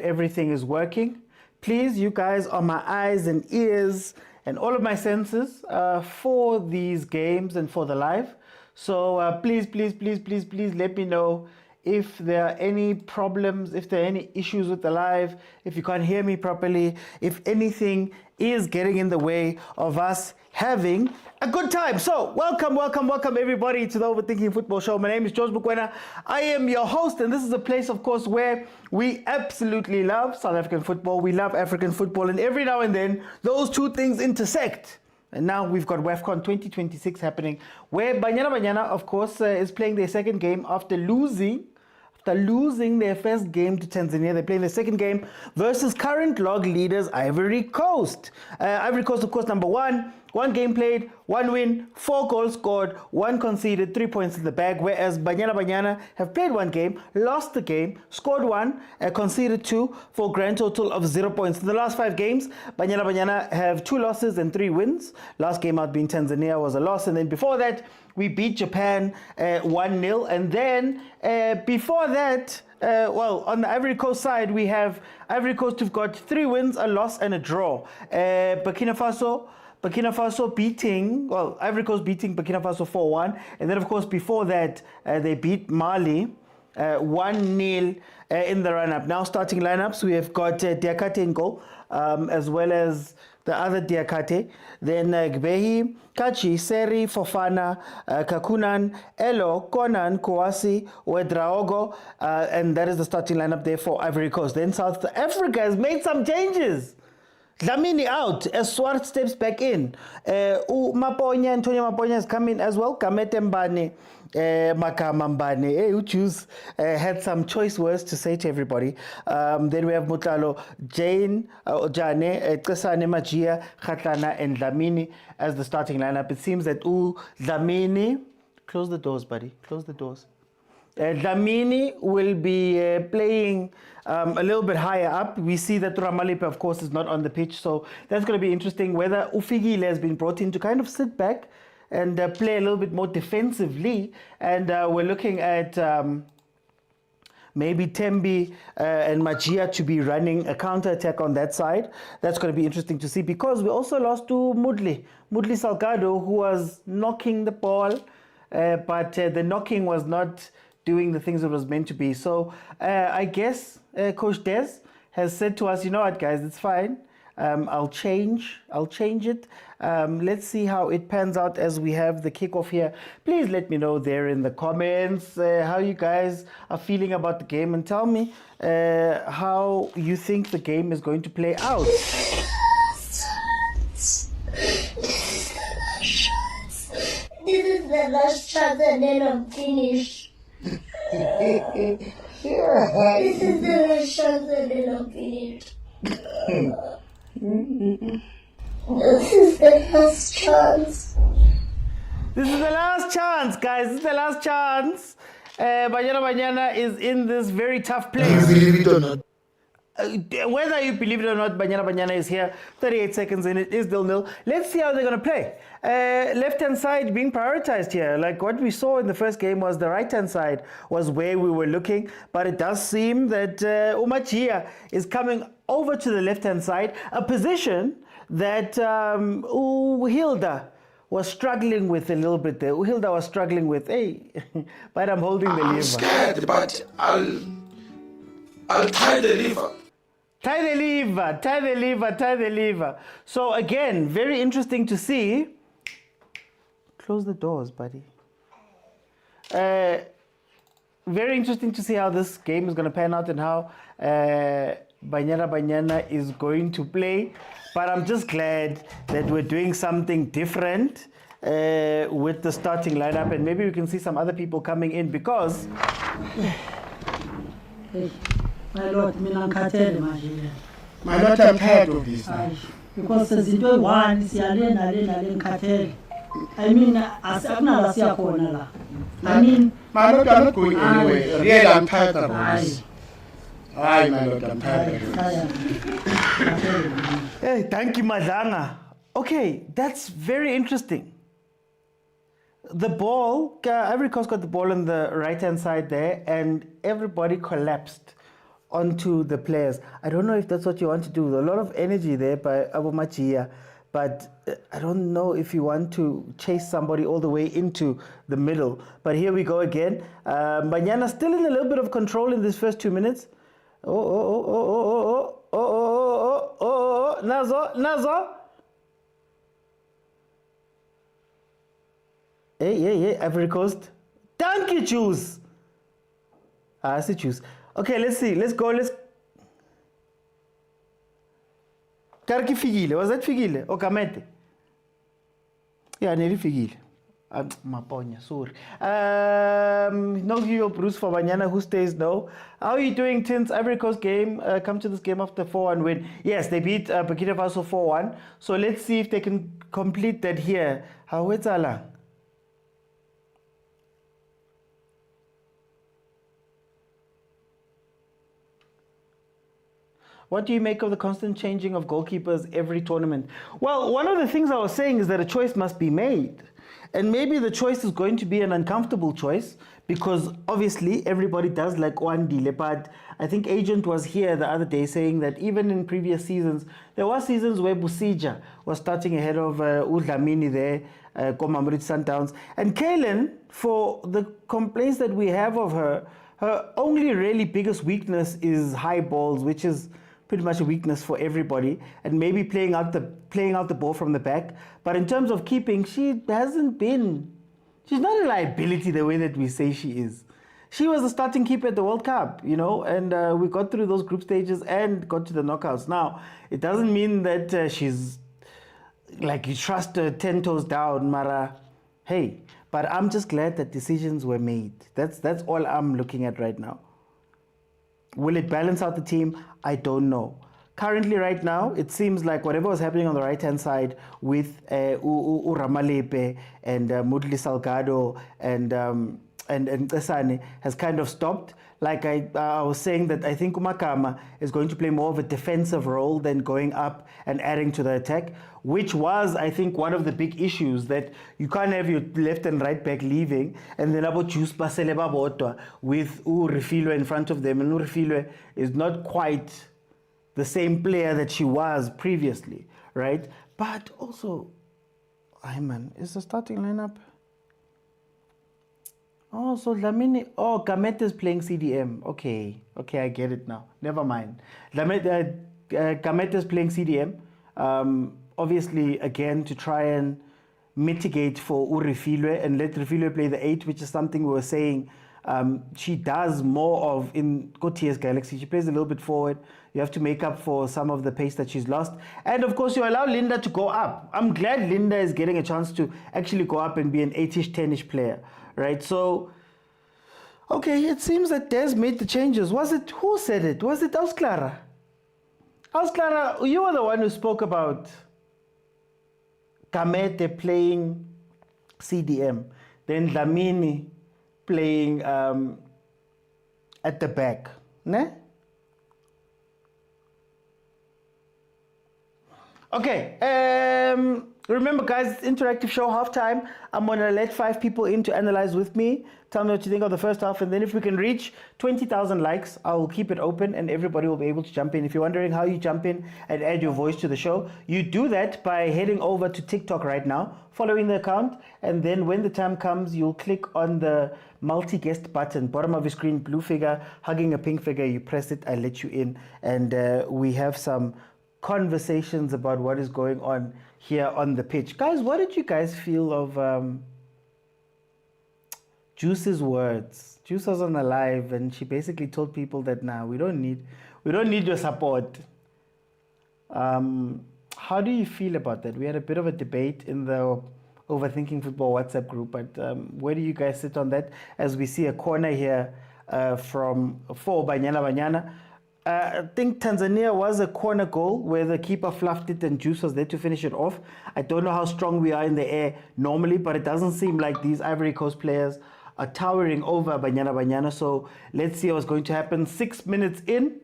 everything is working. Please, you guys are my eyes and ears and all of my senses for these games and for the live. So please let me know if there are any problems, if there are any issues with the live, if you can't hear me properly, if anything is getting in the way of us having a good time. So welcome everybody to the Overthinking Football Show. My name is George Bukwena. I am your host, and this is a place, of course, where we absolutely love South African football. We love African football, and every now and then those two things intersect. And now we've got WAFCON 2026 happening, where Banyana Banyana, of course, is playing their second game after losing their first game to Tanzania. They're playing their second game versus current log leaders Ivory Coast. Ivory Coast, of course, number one. One game played, one win, 4 goals scored, 1 conceded, 3 points in the bag. Whereas Banyana Banyana have played 1 game, lost the game, scored 1, conceded 2 for a grand total of 0 points. In the last 5 games, Banyana Banyana have 2 losses and 3 wins. Last game out being Tanzania was a loss. And then before that, we beat Japan 1-0. And then before that, on the Ivory Coast side, we have Ivory Coast who've got 3 wins, a loss, and a draw. Burkina Faso beating, Ivory Coast beating Burkina Faso 4-1. And then, of course, before that, they beat Mali 1-0 in the run-up. Now, starting lineups, we have got Diakate in goal, as well as the other Diakate. Then Gbehi, Kachi, Seri, Fofana, Kakunan, Elo, Konan, Kouassi, Ouedraogo, and that is the starting lineup there for Ivory Coast. Then South Africa has made some changes. Dlamini out as Swart steps back in. Antonio Maponya has come in as well. Kamete Mbane, Makama Mbane, who choose, had some choice words to say to everybody. Then we have Mutlalo, Jane, Jane, Kesane Magia, Khatlana, and Dlamini as the starting lineup. It seems that Dlamini, close the doors, buddy, close the doors. Dlamini will be playing a little bit higher up. We see that Ramalipe, of course, is not on the pitch, so that's going to be interesting whether Ufigile has been brought in to kind of sit back and play a little bit more defensively. And we're looking at maybe Tembi and Magia to be running a counter-attack on that side. That's going to be interesting to see, because we also lost to Mudli Salgado, who was knocking the ball, but the knocking was not doing the things it was meant to be. So I guess Coach Des has said to us, you know what, guys, it's fine. I'll change it. Let's see how it pans out as we have the kickoff here. Please let me know there in the comments how you guys are feeling about the game, and tell me how you think the game is going to play out. This is the last chance and then I'm finished. This is the last chance and then I'm finished. This is the last chance. This is the last chance, guys. This is the last chance. Banyana is in this very tough place. Believe it or not. Whether you believe it or not, Banyana is here. 38 seconds in, it is 0-0. Let's see how they're going to play. Left-hand side being prioritized here. Like what we saw in the first game was the right-hand side was where we were looking. But it does seem that Umachia is coming over to the left-hand side, a position that Hilda was struggling with a little bit there. Hilda was struggling with, but I'm holding the lever. I'm scared, but I'll tie the lever. Tie the lever. So again, very interesting to see. Close the doors, buddy. Very interesting to see how this game is going to pan out and how Banyana is going to play. But I'm just glad that we're doing something different with the starting lineup, and maybe we can see some other people coming in, because my lord, I'm tired of this now. because izinto one siyalena I mean, I mean, my lord, I'm not going anywhere. Really, I'm tired of this. Aye, my lord, I'm tired of this. Hey, thank you, Madanga. Okay, that's very interesting. The ball, Ivory Coast got the ball on the right-hand side there, and everybody collapsed onto the players. I don't know if that's what you want to do. There's a lot of energy there by Abu Machia, but I don't know if you want to chase somebody all the way into the middle. But here we go again. Banyana still in a little bit of control in these first 2 minutes. Nazo. Hey, Ivory Coast. Thank you, Juice. I see Juice. Okay, let's see. Let's go. Karki Figile. Was that Figile? Or Kamete? Yeah, nearly Figile. Maponya, sorry. No Hugo Bruce for Banyana, who stays no. How are you doing, Tins? Ivory Coast game. Come to this game after 4-1 win. Yes, they beat Burkina Faso 4-1. So let's see if they can complete that here. How it's Alang? What do you make of the constant changing of goalkeepers every tournament? Well, one of the things I was saying is that a choice must be made. And maybe the choice is going to be an uncomfortable choice because obviously everybody does like Wandile. But I think Agent was here the other day saying that even in previous seasons, there were seasons where Busija was starting ahead of Udlamini there, Mamelodi Sundowns. And Kaylin, for the complaints that we have of her only really biggest weakness is high balls, which is pretty much a weakness for everybody, and maybe playing out the ball from the back. But in terms of keeping, she's not a liability the way that we say she is. She was the starting keeper at the World Cup, and we got through those group stages and got to the knockouts. Now, it doesn't mean that she's like you trust her 10 toes down, Mara. Hey, but I'm just glad that decisions were made. That's all I'm looking at right now. Will it balance out the team? I don't know. Currently, right now, it seems like whatever was happening on the right-hand side with Ramalepe and Mudli Salgado and Tsane has kind of stopped. Like I was saying that I think Umakama is going to play more of a defensive role than going up and adding to the attack, which was, I think, one of the big issues, that you can't have your left and right back leaving and then about Jus Baseleba Botwa with Urifilwe in front of them. And Urifilwe is not quite the same player that she was previously, right? But also, Ayman, is the starting lineup? Oh, so Lamini. Oh, Gamete is playing CDM. Okay, I get it now. Never mind. Gamete is playing CDM. Obviously, again, to try and mitigate for Urifilwe and let Rifilwe play the 8, which is something we were saying she does more of in COTE's Galaxy. She plays a little bit forward. You have to make up for some of the pace that she's lost. And of course, you allow Linda to go up. I'm glad Linda is getting a chance to actually go up and be an 8-ish, 10-ish player, right? So, okay, it seems that Des made the changes. Who said it? Was it Ausclara? Ausclara, you were the one who spoke about Kamete playing CDM, then Dlamini playing at the back, ne? Okay, remember guys, it's interactive show, halftime. I'm gonna let 5 people in to analyze with me. Tell me what you think of the first half, and then if we can reach 20,000 likes, I will keep it open and everybody will be able to jump in. If you're wondering how you jump in and add your voice to the show, you do that by heading over to TikTok right now, following the account, and then when the time comes, you'll click on the multi-guest button, bottom of your screen, blue figure, hugging a pink figure, you press it, I let you in, and we have some conversations about what is going on here on the pitch. Guys, what did you guys feel of Juice's words? Juice was on a live and she basically told people that we don't need your support. How do you feel about that? We had a bit of a debate in the Overthinking Football WhatsApp group, but where do you guys sit on that? As we see a corner here for Banyana. I think Tanzania was a corner goal where the keeper fluffed it and Juice was there to finish it off. I don't know how strong we are in the air normally, but it doesn't seem like these Ivory Coast players are towering over Banyana. So let's see what's going to happen. 6 minutes in.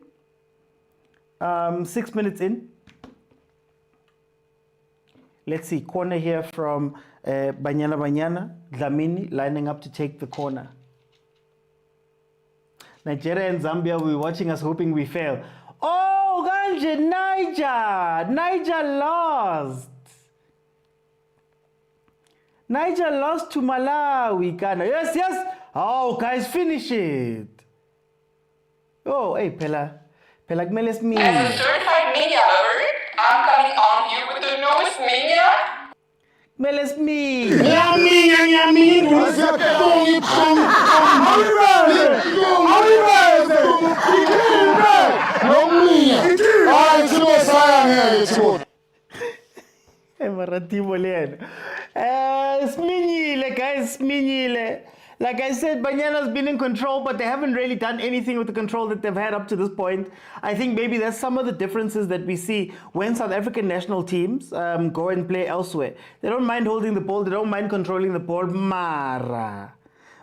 6 minutes in. Let's see. Corner here from Banyana. Dlamini lining up to take the corner. Nigeria and Zambia will be watching us hoping we fail. Oh, Ganje, Niger lost. Niger lost to Malawi, Ghana. Yes. Oh, guys, finish it. Oh, hey, Pela kumele As a smile. certified media lover, I'm coming on here with the newest media. Kumele smile. Sminyile, guys, sminyile. Like I said, Banyana's been in control, but they haven't really done anything with the control that they've had up to this point. I think maybe that's some of the differences that we see when South African national teams go and play elsewhere. They don't mind holding the ball, they don't mind controlling the ball. Mara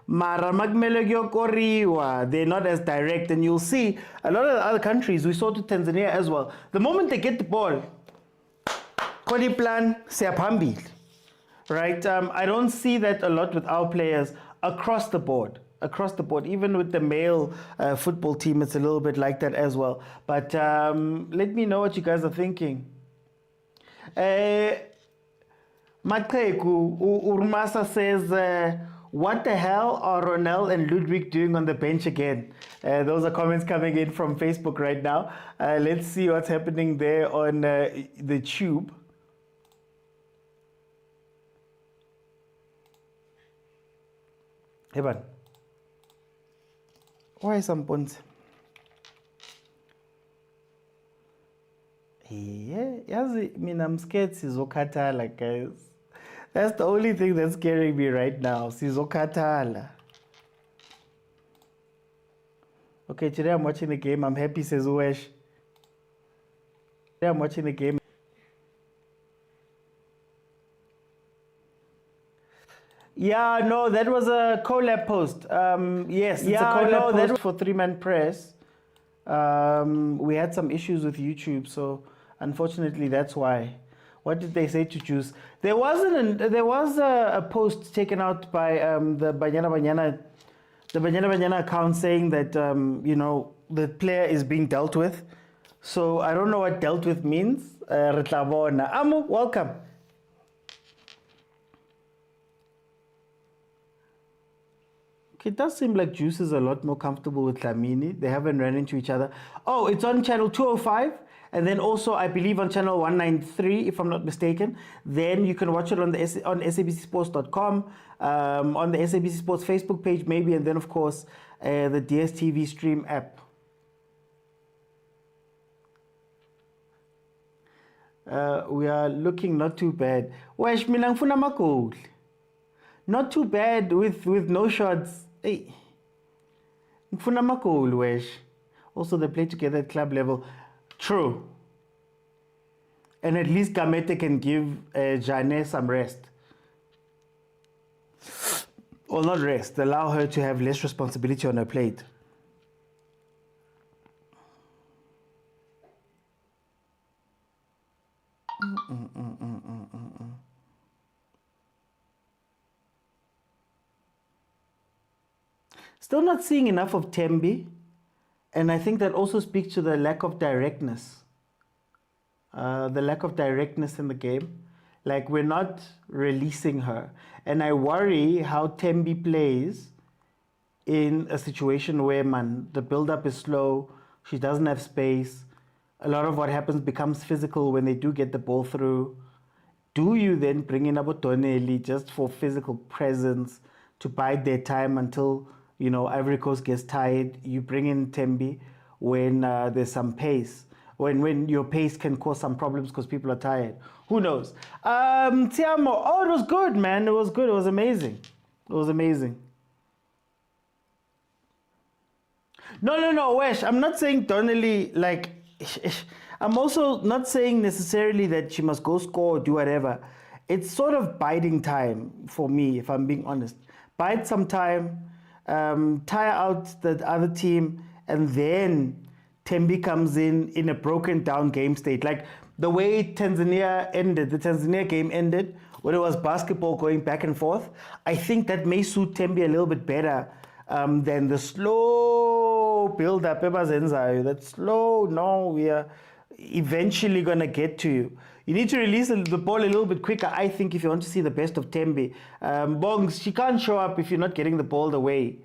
magmele koriwa. They're not as direct, and you'll see a lot of the other countries. We saw to Tanzania as well. The moment they get the ball, Kodi plan siyaphambili. Right? I don't see that a lot with our players across the board. Even with the male football team, it's a little bit like that as well. But let me know what you guys are thinking. Mateko Urmasa says, what the hell are Ronel and Ludwig doing on the bench again? Those are comments coming in from Facebook right now. Let's see what's happening there on the tube. Evan, why some points? Yeah, I'm scared sizokatala, guys. That's the only thing that's scaring me right now. Sizokatala. Okay, today I'm watching the game. I'm happy, says Uwesh. Today I'm watching the game. Yeah, no, that was a collab post. Yes, it's a collab post for 3-man press. We had some issues with YouTube, so unfortunately that's why. What did they say to Juice? There was a post taken out by the Banyana account saying that the player is being dealt with. So I don't know what dealt with means. Amu, welcome. It does seem like Juice is a lot more comfortable with Dlamini. They haven't run into each other. Oh, it's on channel 205. And then also, I believe, on channel 193, if I'm not mistaken. Then you can watch it on sabcsports.com, on the SABC Sports Facebook page, maybe. And then, of course, the DSTV stream app. We are looking not too bad. Wesh, mina ngifuna amagoli. Not too bad with no shots. Hey, ngifuna amagoli wesh. Also, they play together at club level. True. And at least Gamete can give Jane some rest. Well, not rest. Allow her to have less responsibility on her plate. Still not seeing enough of Tembi, and I think that also speaks to the lack of directness. The lack of directness in the game. Like, we're not releasing her. And I worry how Tembi plays in a situation where, the build-up is slow, she doesn't have space. A lot of what happens becomes physical when they do get the ball through. Do you then bring in Abotoneli just for physical presence to bide their time until Ivory Coast gets tired? You bring in Tembi when there's some pace, when your pace can cause some problems because people are tired. Who knows? Tiamo, oh, it was good, man. It was good. It was amazing. It was amazing. No, Wesh. I'm not saying Donnelly, I'm also not saying necessarily that she must go score or do whatever. It's sort of biding time for me, if I'm being honest. Bide some time. Tire out the other team, and then Tembi comes in a broken down game state. Like the way the Tanzania game ended, when it was basketball going back and forth, I think that may suit Tembi a little bit better than the slow slow build up. That slow. No, we are eventually gonna get to you. You need to release the ball a little bit quicker, I think, if you want to see the best of Tembe. Bongs, she can't show up if you're not getting the ball the way.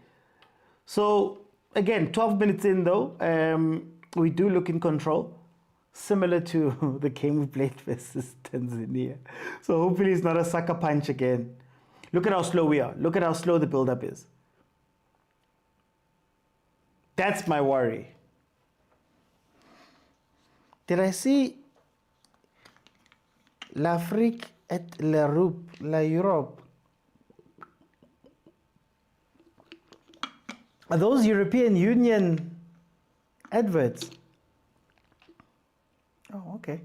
So, again, 12 minutes in though, we do look in control, similar to the game we played versus Tanzania. So hopefully it's not a sucker punch again. Look at how slow we are. Look at how slow the build-up is. That's my worry. Did I see l'Afrique et l'Europe, la Europe? Are those European Union adverts? Oh, okay.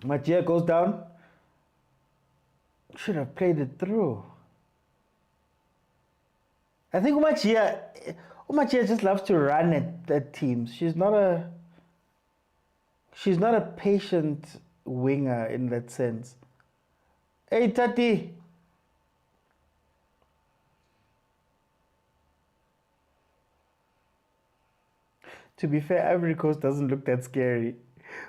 Machia goes down. Should have played it through. I think Machia just loves to run at teams. She's not a patient winger in that sense. Hey, Tati. To be fair, Ivory Coast doesn't look that scary.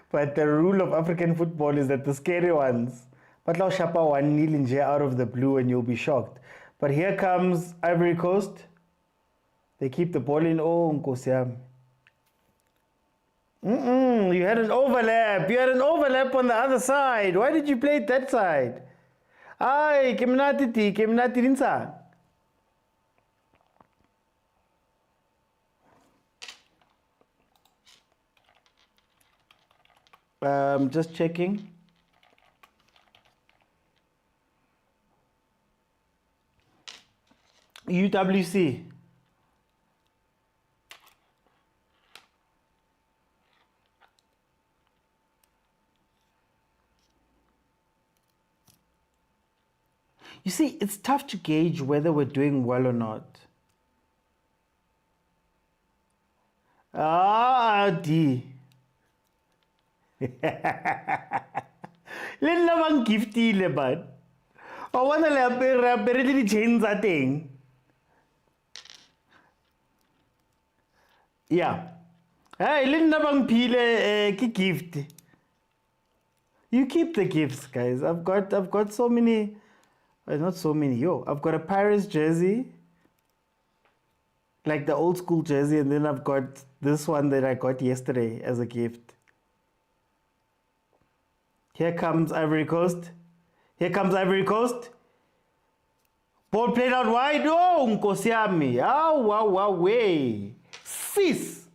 But the rule of African football is that the scary ones, but now Shapa 1-0 out of the blue and you'll be shocked. But here comes Ivory Coast. They keep the ball in. Oh, Nkosiam. You had an overlap. You had an overlap on the other side. Why did you play it that side? Ay, kemnati rinsa. Just checking. UWC. You see, it's tough to gauge whether we're doing well or not. Ah, D. Le nna bang giftile man. I wanna le apere le chains tsa teng. Yeah. Hey, le nna bang phile ke gift. You keep the gifts, guys. I've got so many, not so many. Yo, I've got a Paris jersey, like the old school jersey, and then I've got this one that I got yesterday as a gift. Here comes Ivory Coast. Here comes Ivory Coast. Ball played out wide. Oh, Nkosiami. Oh, wow, way. Sis.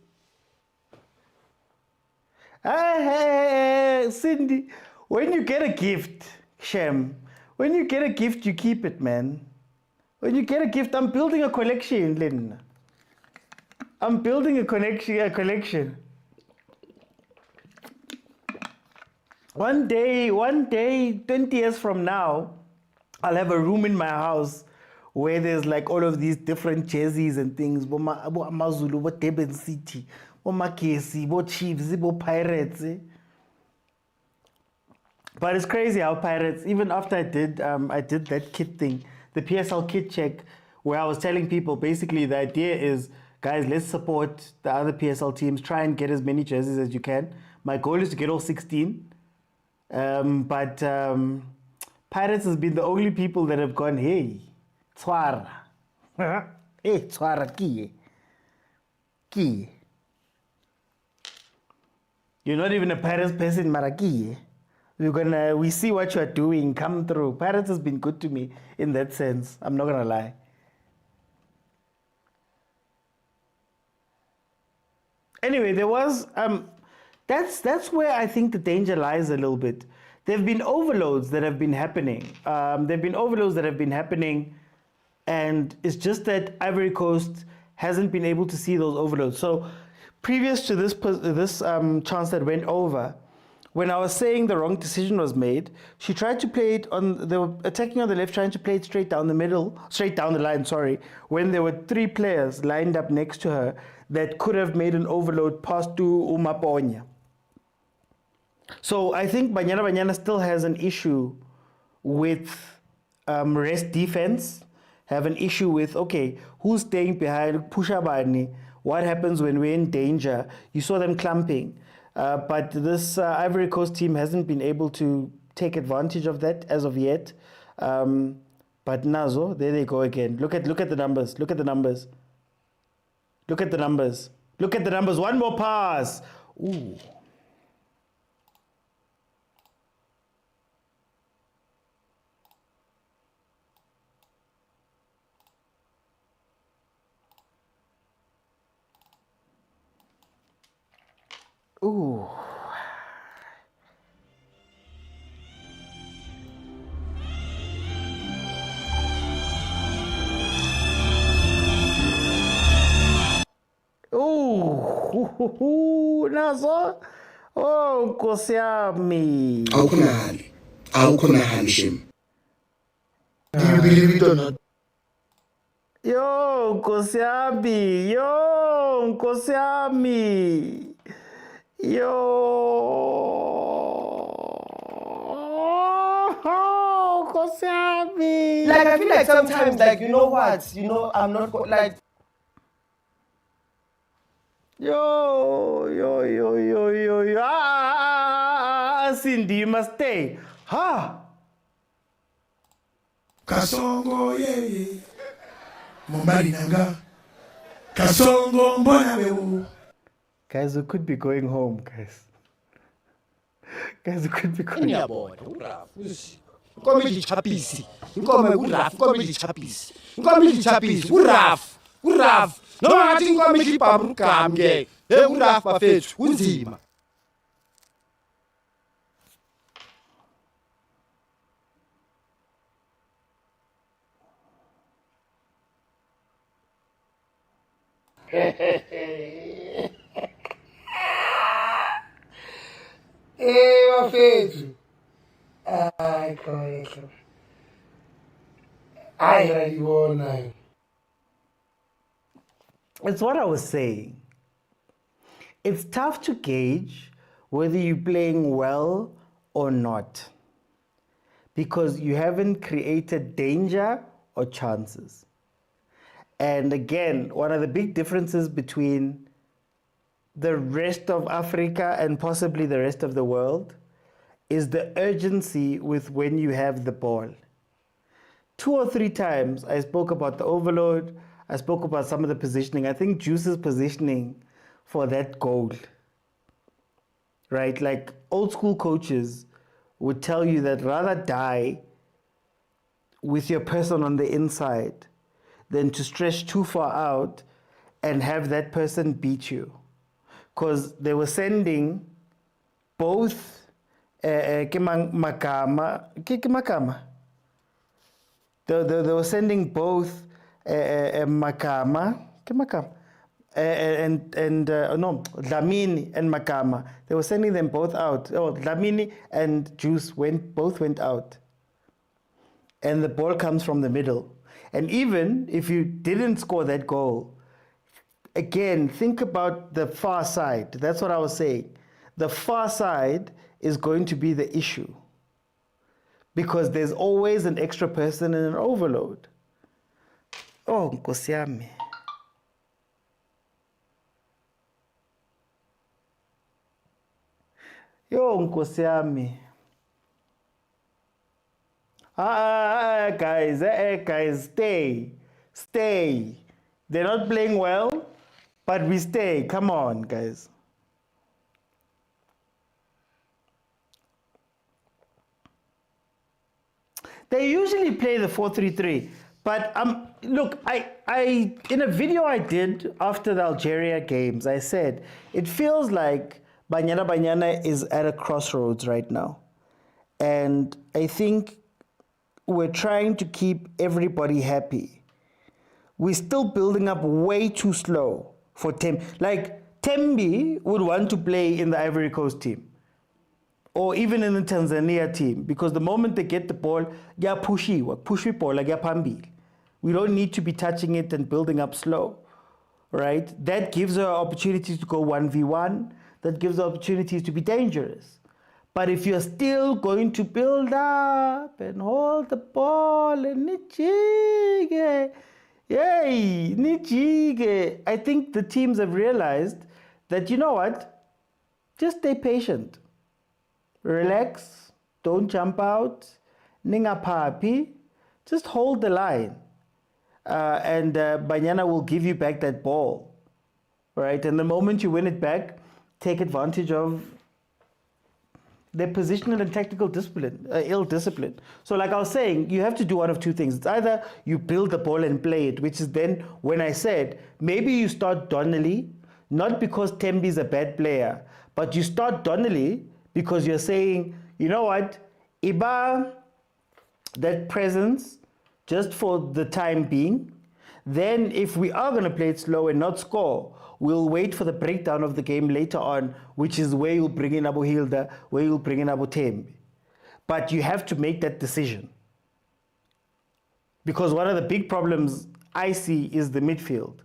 Hey, Cindy. When you get a gift, Shem, when you get a gift, you keep it, man. When you get a gift, I'm building a collection, Lynn. I'm building a collection. One day, 20 years from now, I'll have a room in my house where there's like all of these different jerseys and things. Bo Amazulu, bo Durban City, bo Makesi, bo Chiefs, bo Pirates. But it's crazy how Pirates, even after I did that kit thing, the PSL kit check, where I was telling people basically the idea is, guys, let's support the other PSL teams, try and get as many jerseys as you can. My goal is to get all 16. But Pirates has been the only people that have gone, hey, Tswara. Hey, Tswara, Kie. You're not even a Pirates person, Maraki. We see what you're doing, come through. Pirates has been good to me in that sense. I'm not gonna lie. Anyway, there was, that's where I think the danger lies a little bit. There have been overloads that have been happening. And it's just that Ivory Coast hasn't been able to see those overloads. So previous to this chance that went over, when I was saying the wrong decision was made, she tried to play it they were attacking on the left, trying to play it straight down the line, when there were 3 players lined up next to her that could have made an overload pass to Umaponya. So I think Banyana Banyana still has an issue with rest defense, have an issue with, okay, who's staying behind, Pusha Bani, what happens when we're in danger? You saw them clumping. But this Ivory Coast team hasn't been able to take advantage of that as of yet. But Nazo, there they go again. Look at the numbers. Look at the numbers. Look at the numbers. Look at the numbers. One more pass. Ooh. Ooh. Ooh. Nazo. Oh, Nkosi yami. Awukhonali shem. Do you believe it or not? Yo, Nkosi yami. Yo, Nkosi yami. Yo, Nkosi yami. Like, I feel like sometimes, like, you know what? You know, I'm not, like... Yo. Cindy, you must stay. Ha! Kasongo ye. Mombali nanga. Kasongo mbona wewe. Guys, we could be going home, guys. Guys, we could be going home. Comedy chapisi. Comedy chapisi. Comedy chapisi. Uraf. No, I think comedy pabrukam ge. Uraf bafethu unzima. Bafethu. Ay, correcto. Ay, rayibona. It's what I was saying. It's tough to gauge whether you're playing well or not because you haven't created danger or chances. And again, one of the big differences between the rest of Africa and possibly the rest of the world is the urgency with when you have the ball. 2 or 3 times I spoke about the overload, I spoke about some of the positioning. I think Juice's positioning for that goal, right? Like old school coaches would tell you that rather die with your person on the inside than to stretch too far out and have that person beat you. Because they were sending both Makama. They were sending both Makama and Dlamini and Makama. They were sending them both out. Oh, Dlamini and Juice both went out. And the ball comes from the middle. And even if you didn't score that goal, again, think about the far side. That's what I was saying. The far side is going to be the issue because there's always an extra person in an overload. Oh, Nkosi yami. Yo, Nkosi yami. Guys, stay. They're not playing well, but we stay. Come on, guys. They usually play the 4-3-3, but look, I in a video I did after the Algeria games, I said it feels like Banyana Banyana is at a crossroads right now, and I think we're trying to keep everybody happy. We're still building up way too slow for Tembi. Like Tembi would want to play in the Ivory Coast team, or even in the Tanzania team, because the moment they get the ball, push ball, we don't need to be touching it and building up slow, right? That gives her opportunities to go 1v1. That gives her opportunities to be dangerous. But if you're still going to build up and hold the ball and nijige, yay, nijige, I think the teams have realized that, you know what, just stay patient. Relax, don't jump out, ninga papi, just hold the line. And Banyana will give you back that ball, right? And the moment you win it back, take advantage of their positional and tactical discipline, ill discipline. So like I was saying, you have to do one of two things. It's either you build the ball and play it, which is then when I said, maybe you start Donnelly, not because Tembi's a bad player, but you start Donnelly because you're saying, you know what, Iba, that presence, just for the time being. Then if we are going to play it slow and not score, we'll wait for the breakdown of the game later on, which is where you'll bring in Abu Hilda, where you'll bring in Abu Tembi. But you have to make that decision. Because one of the big problems I see is the midfield.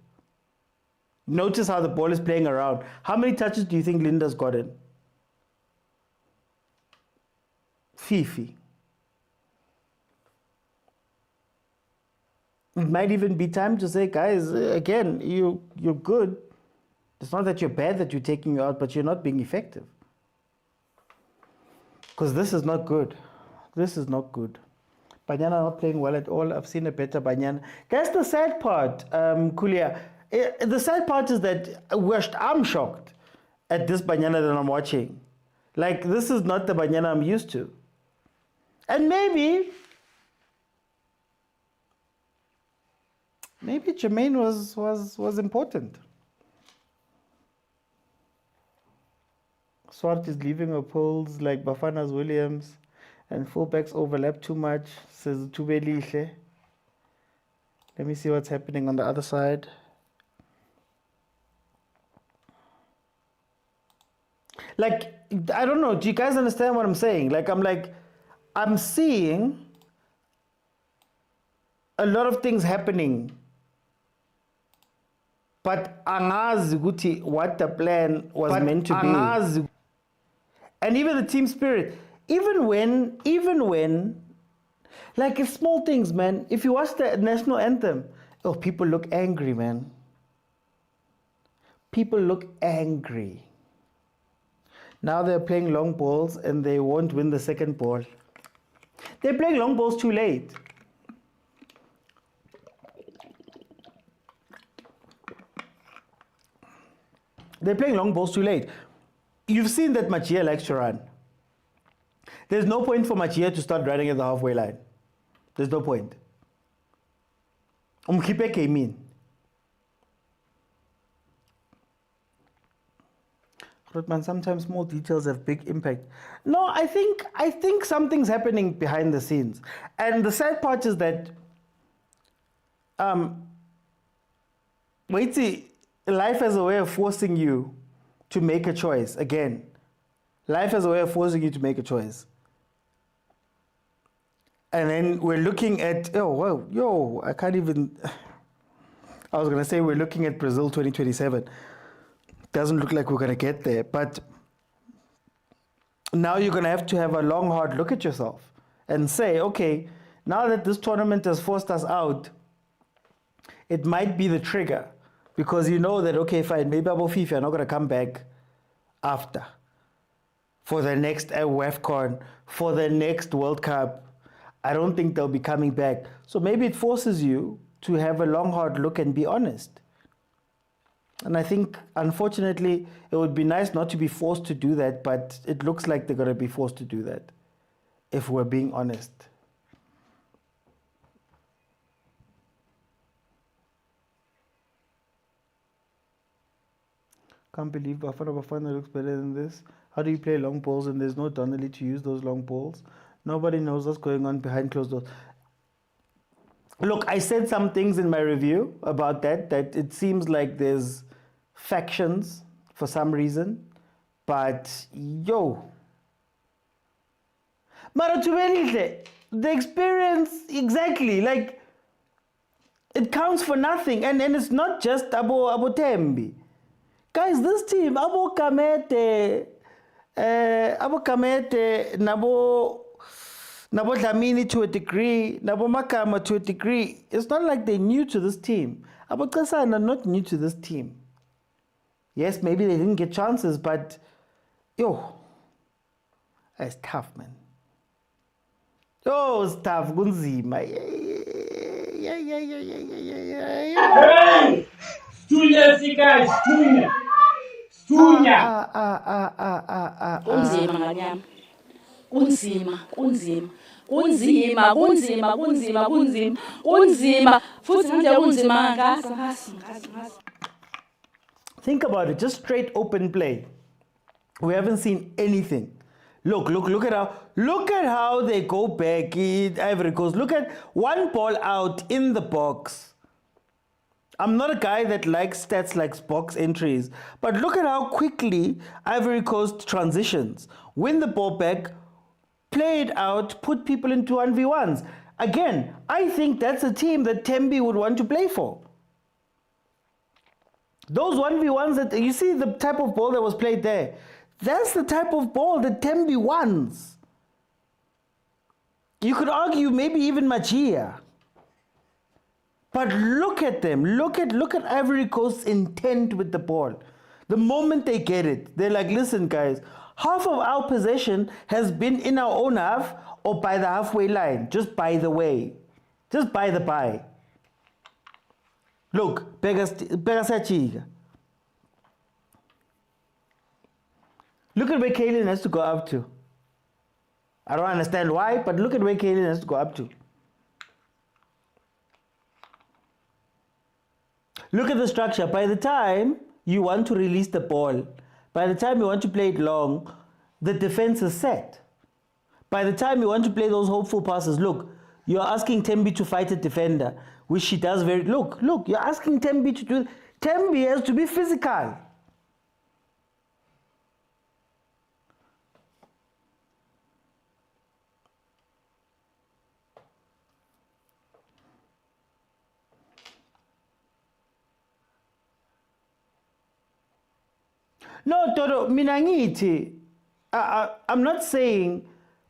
Notice how the ball is playing around. How many touches do you think Linda's gotten? Fifi. It might even be time to say, guys, again, you're good. It's not that you're bad that you're taking you out, but you're not being effective. Because this is not good. This is not good. Banyana not playing well at all. I've seen a better Banyana. That's the sad part, Kulia. The sad part is that I'm shocked at this Banyana that I'm watching. Like, this is not the Banyana I'm used to. And maybe Jermaine was important. Swart is leaving her poles like Bafana's Williams, and fullbacks overlap too much, says Tubelihle. Let me see what's happening on the other side. Like, I don't know, do you guys understand what I'm saying? I'm seeing a lot of things happening, but angazi ukuthi what the plan was meant to be. And even the team spirit, even when, like, it's small things, man. If you watch the national anthem, oh, people look angry, man. People look angry. Now they're playing long balls and they won't win the second ball. They're playing long balls too late. They're playing long balls too late. You've seen that Machia likes to run. There's no point for Machia to start running at the halfway line. There's no point. Umkhipe came in. Man, sometimes small details have big impact. No, I think something's happening behind the scenes. And the sad part is that life has a way of forcing you to make a choice. Again, life has a way of forcing you to make a choice. And then we're looking at, I can't even, I was going to say we're looking at Brazil 2027. Doesn't look like we're going to get there. But now you're going to have a long, hard look at yourself and say, okay, now that this tournament has forced us out, it might be the trigger. Because you know that, okay, fine, maybe Abu FIFA are not going to come back after. For the next WAFCON, for the next World Cup. I don't think they'll be coming back. So maybe it forces you to have a long, hard look and be honest. And I think, unfortunately, it would be nice not to be forced to do that, but it looks like they're going to be forced to do that, if we're being honest. Can't believe Bafana looks better than this. How do you play long balls and there's no Donnelly to use those long balls? Nobody knows what's going on behind closed doors. Look, I said some things in my review about that it seems like there's factions for some reason. But, the experience, exactly, like, it counts for nothing. And it's not just Abu Tembi. Guys, this team, Abu Kamete, Abo Kamete, Nabo Dlamini to a degree, Nabo Makama to a degree. It's not like they're new to this team. Abo Kasan are not new to this team. Yes, maybe they didn't get chances, but yo, it's tough, man. Oh, it's tough. Gunzima. Yeah. Hey! Stunya, guys, Stunya. Stunya. Kunzima nganyama. Kunzima. Futhi nganje kunzima ngasi. Think about it, just straight open play. We haven't seen anything. Look at how they go back in Ivory Coast. Look at one ball out in the box. I'm not a guy that likes stats like box entries, but look at how quickly Ivory Coast transitions. Win the ball back, play it out, put people into 1v1s. Again, I think that's a team that Tembi would want to play for. Those 1v1s that you see, the type of ball that was played there, that's the type of ball that Tembi wants. You could argue maybe even Machia. But look at them. Look at Ivory Coast's intent with the ball. The moment they get it, they're like, listen, guys, half of our possession has been in our own half or by the halfway line. Just by the way. Just by the by. Look, Pegasachiga. Look at where Kaylin has to go up to. I don't understand why, but look at where Kaylin has to go up to. Look at the structure. By the time you want to release the ball, by the time you want to play it long, the defense is set. By the time you want to play those hopeful passes, look, you're asking Tembi to fight a defender, which she does very... Look, you're asking Tembi to do... Tembi has to be physical. No, Toto, Minangiti, I'm not saying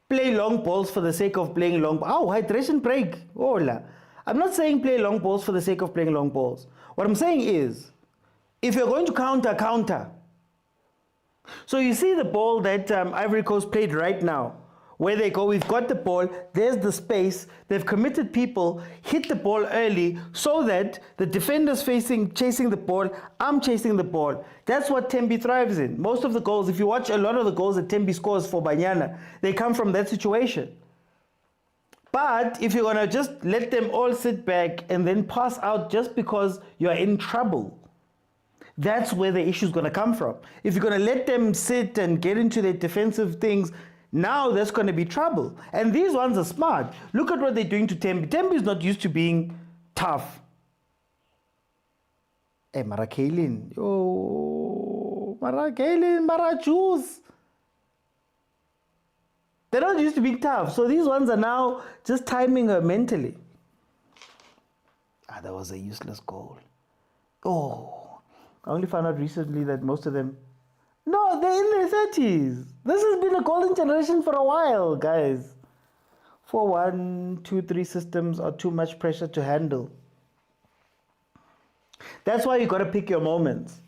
play long balls for the sake of playing long balls. Oh, hydration break. Hola. I'm not saying play long balls for the sake of playing long balls. What I'm saying is, if you're going to counter. So you see the ball that Ivory Coast played right now, where they go, we've got the ball, there's the space, they've committed people, hit the ball early so that the defender's chasing the ball, I'm chasing the ball. That's what Tembi thrives in. Most of the goals, if you watch a lot of the goals that Tembi scores for Banyana, they come from that situation. But if you're going to just let them all sit back and then pass out just because you're in trouble, that's where the issue's going to come from. If you're going to let them sit and get into their defensive things, now there's going to be trouble. And these ones are smart. Look at what they're doing to Tembi. Tembi is not used to being tough. Hey, Mara Kaylin. Oh, Mara Kaylin, Mara Juice. They're not used to being tough. So these ones are now just timing her mentally. That was a useless goal. Oh, I only found out recently that most of them... No, they're in their 30s. This has been a golden generation for a while, guys. 4-1, 2-3 systems are too much pressure to handle. That's why you got to pick your moments.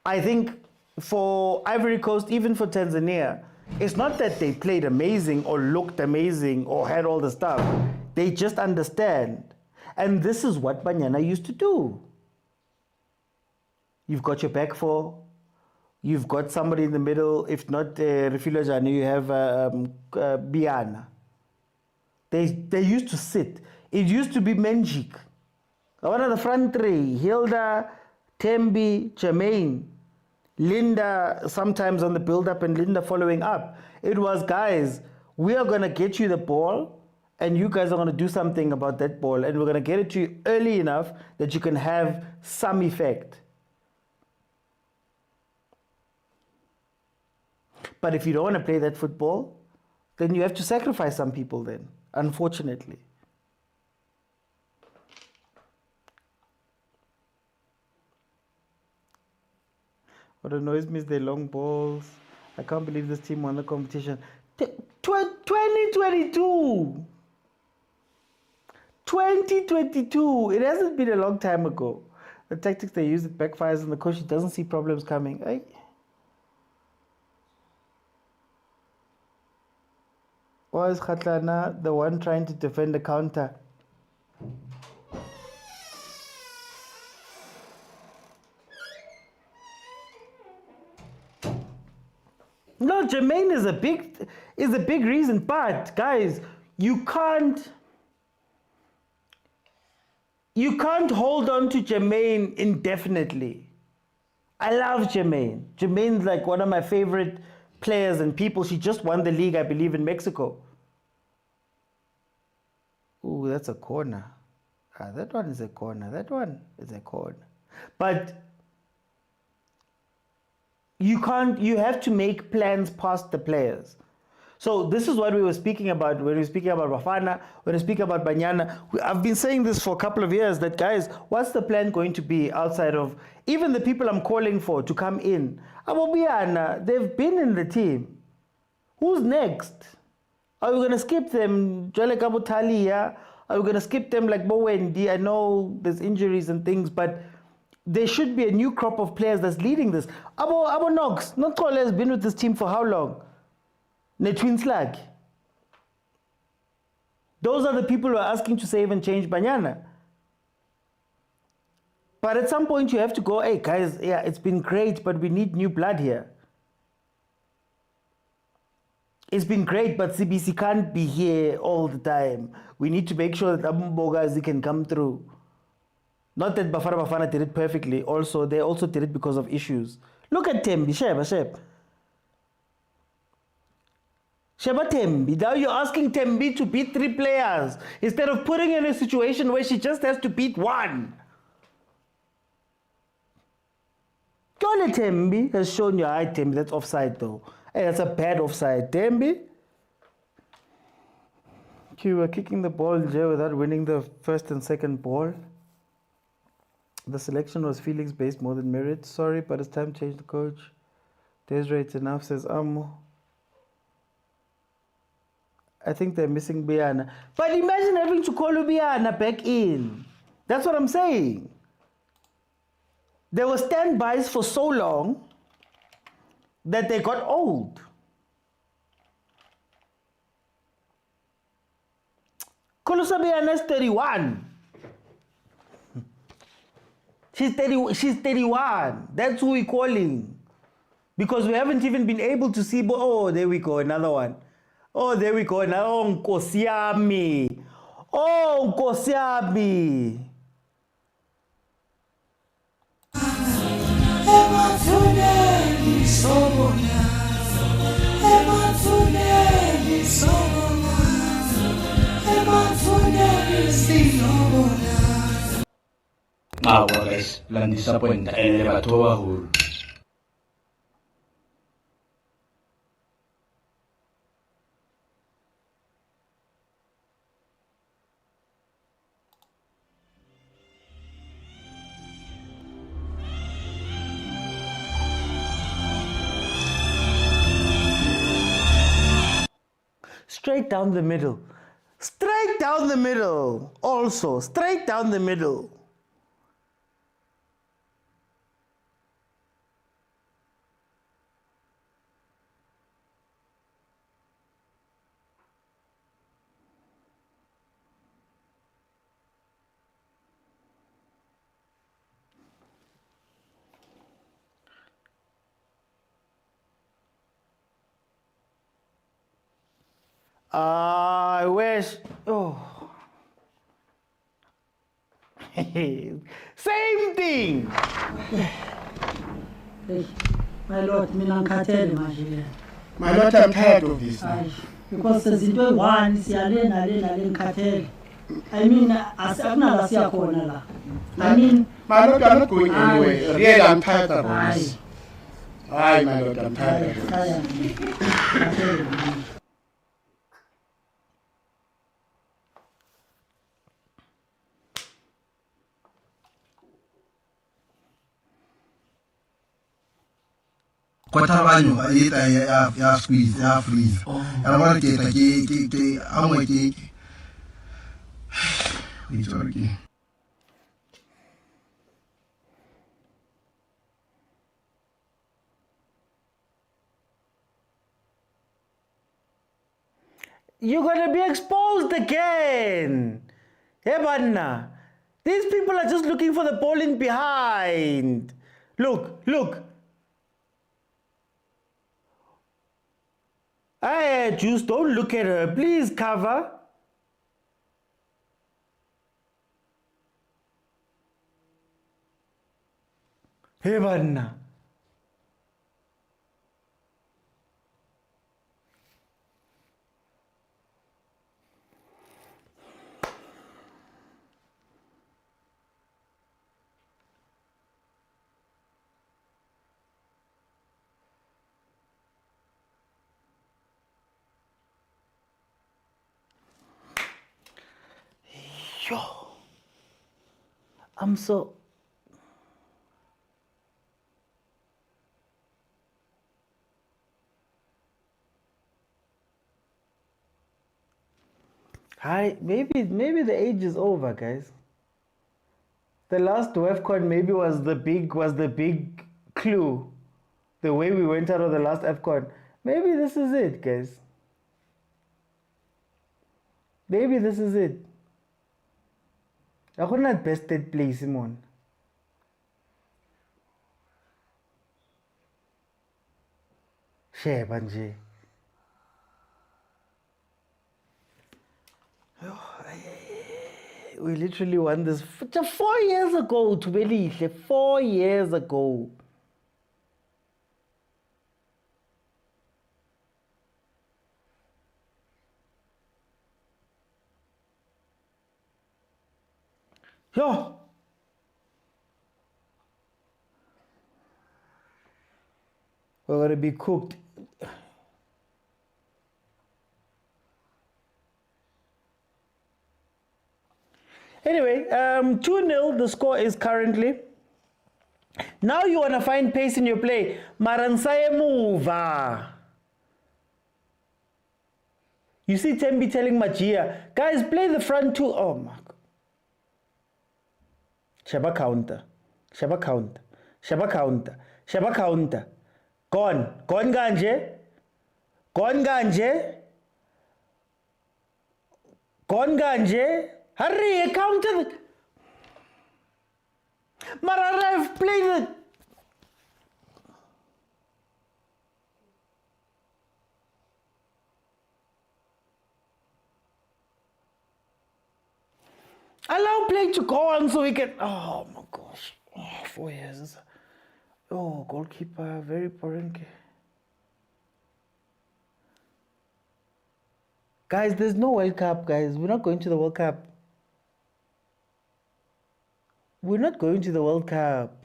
I think for Ivory Coast, even for Tanzania, it's not that they played amazing or looked amazing or had all the stuff. They just understand. And this is what Banyana used to do. You've got your back four. You've got somebody in the middle. If not Refilo Jani, you have Biana. They used to sit. It used to be Menjik. One of the front three, Hilda, Tembi, Jermaine, Linda sometimes on the build-up and Linda following up. It was, guys, we are going to get you the ball and you guys are going to do something about that ball and we're going to get it to you early enough that you can have some effect. But if you don't want to play that football, then you have to sacrifice some people then, unfortunately. What annoys me is the long balls. I can't believe this team won the competition. 2022. 2022. It hasn't been a long time ago. The tactics they use, it backfires, and the coach doesn't see problems coming. Eh? Why is Khatlana the one trying to defend the counter? No, Jermaine is a big reason, but guys, you can't hold on to Jermaine indefinitely. I love Jermaine. Jermaine's like one of my favorite players and people. She just won the league, I believe, in Mexico. Ooh, that's a corner. That one is a corner. That one is a corner. But you have to make plans past the players. So this is what we were speaking about when we were speaking about Bafana, when we were speaking about Banyana. I've been saying this for a couple of years that, guys, what's the plan going to be outside of even the people I'm calling for to come in? Abobiana, they've been in the team. Who's next? Are we going to skip them? Jole Kabutali, yeah? Are we going to skip them like Bowendi? I know there's injuries and things, but there should be a new crop of players that's leading this. Abo Knox, not Cole has been with this team for how long? Twin Slag. Those are the people who are asking to save and change Banyana. But at some point you have to go, hey guys, yeah, it's been great, but we need new blood here. It's been great, but CBC can't be here all the time. We need to make sure that Abumbogazi can come through. Not that Bafana did it perfectly. Also, they also did it because of issues. Look at Tembi, Sheba. Tembi, now you're asking Tembi to beat 3 players instead of putting her in a situation where she just has to beat 1. Kole Tembi has shown you, hi Tembi, that's offside though. Hey, that's a bad offside. Tembi? You were kicking the ball in jail without winning the first and second ball. The selection was Felix based more than merit. Sorry, but it's time to change the coach. Desiree, it's enough, says Amo. I think they're missing Biana. But imagine having to call Biana back in. That's what I'm saying. There were standbys for so long that they got old. Kolosa Biana is 31. She's 31. That's who we're calling. Because we haven't even been able to see, oh, there we go, another one. Oh, there we go. Now, oh, Nkosiami. Oh, Nkosiami. Guys, lang disappoint and never to Straight down the middle. Straight down the middle. Also, straight down the middle. I wish. Oh. Same thing. Hey, my lord, mina ngikhathele manje le. My lord, I'm tired of this now. Because sezinto eyi-1 siyale nale ngikhathele. I mean, akunala siyakhona la. I mean, my lord, I'm not going anywhere. Really, I'm tired of this. Aye, my lord, I'm tired of this. Kotabanyo, ya squeeze, ya freeze. I want to get I'm waiting. It's okay. You're gonna be exposed again. Hey, Banna. These people are just looking for the ball in behind. Look. Hey, Juice, don't look at her. Please cover. Hey, Banna. Yo, I'm so... Hi, maybe the age is over, guys. The last WEFCON maybe was the big clue. The way we went out of the last AFCON. Maybe this is it, guys. Maybe this is it. I couldn't bested play, Simon. Share, Banji. We literally won this 4 years ago, to believe 4 years ago. Yo! We're going to be cooked. Anyway, 2-0 the score is currently. Now you want to find pace in your play. Maransaye Muva. You see Tembi telling Majia, guys, play the front two. Oh my God. Shaba counter. Shaba counter. Shaba counter. Shaba counter. Gone. Gone Ganje. Gone Ganje. Gone Ganje. Hurry, counter. Mararef, play the... Allow play to go on so we can... Oh my gosh. Oh, 4 years. Oh, goalkeeper, very boring. Guys, there's no World Cup, guys. We're not going to the World Cup. We're not going to the World Cup.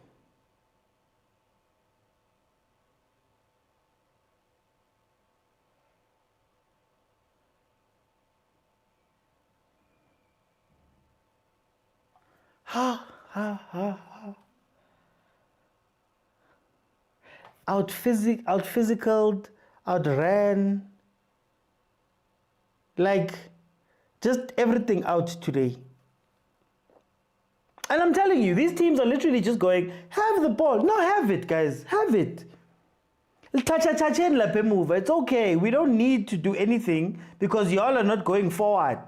Ha, ha, ha, ha. Out-physicaled, outran. Like, just everything out today. And I'm telling you, these teams are literally just going, have the ball. No, have it, guys. Have it. It's okay. We don't need to do anything because y'all are not going forward.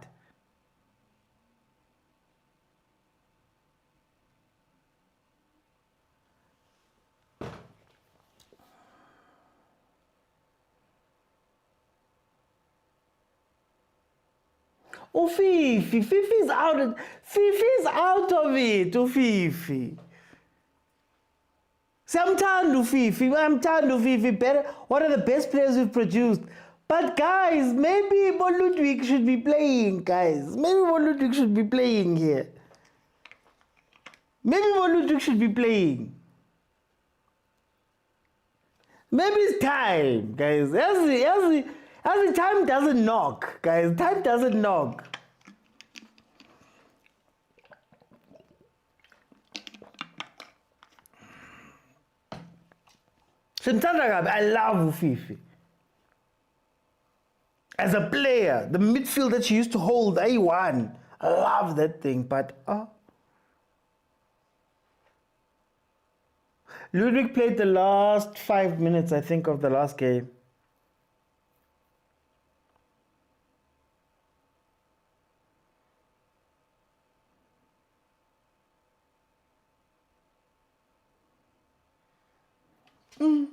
Oh, Fifi's out of it. Oh, Fifi. I'm tired of Fifi. Better. One of the best players we've produced. But guys, maybe Ludwig should be playing, guys. Maybe Ludwig should be playing here. Maybe Ludwig should be playing. Maybe it's time, guys. As the time doesn't knock, guys. Time doesn't knock. I love Ufifi. As a player, the midfield that she used to hold, A1, I love that thing, but Ludwig played the last 5 minutes, I think, of the last game. Do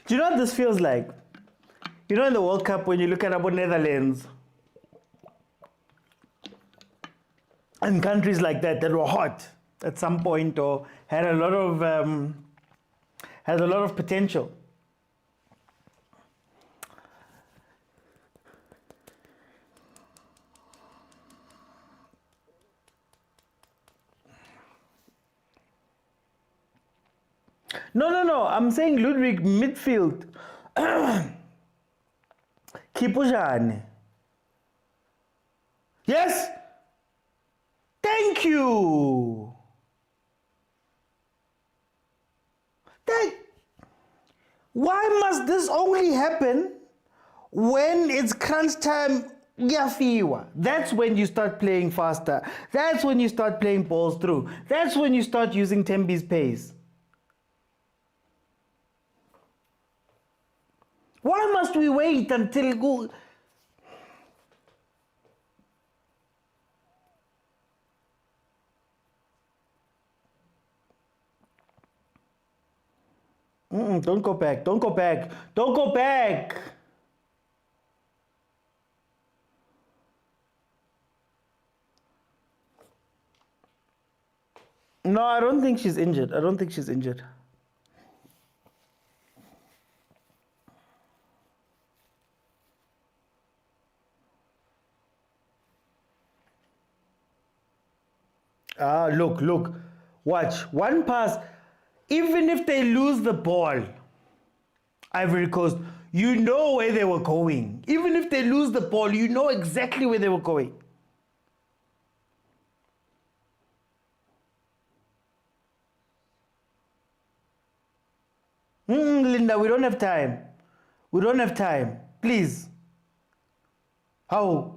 you know what this feels like? You know, in the World Cup, when you look at about Netherlands and countries like that were hot at some point or had a lot of potential. No. I'm saying Ludwig midfield. Kipujane. Yes. Thank you. Why must this only happen when it's crunch time? That's when you start playing faster. That's when you start playing balls through. That's when you start using Tembi's pace. Why must we wait until go? Don't go back. Don't go back. Don't go back. No, I don't think she's injured. I don't think she's injured. Look. Watch. One pass. Even if they lose the ball, Ivory Coast, you know where they were going. Even if they lose the ball, you know exactly where they were going. Linda, we don't have time. We don't have time. Please. How?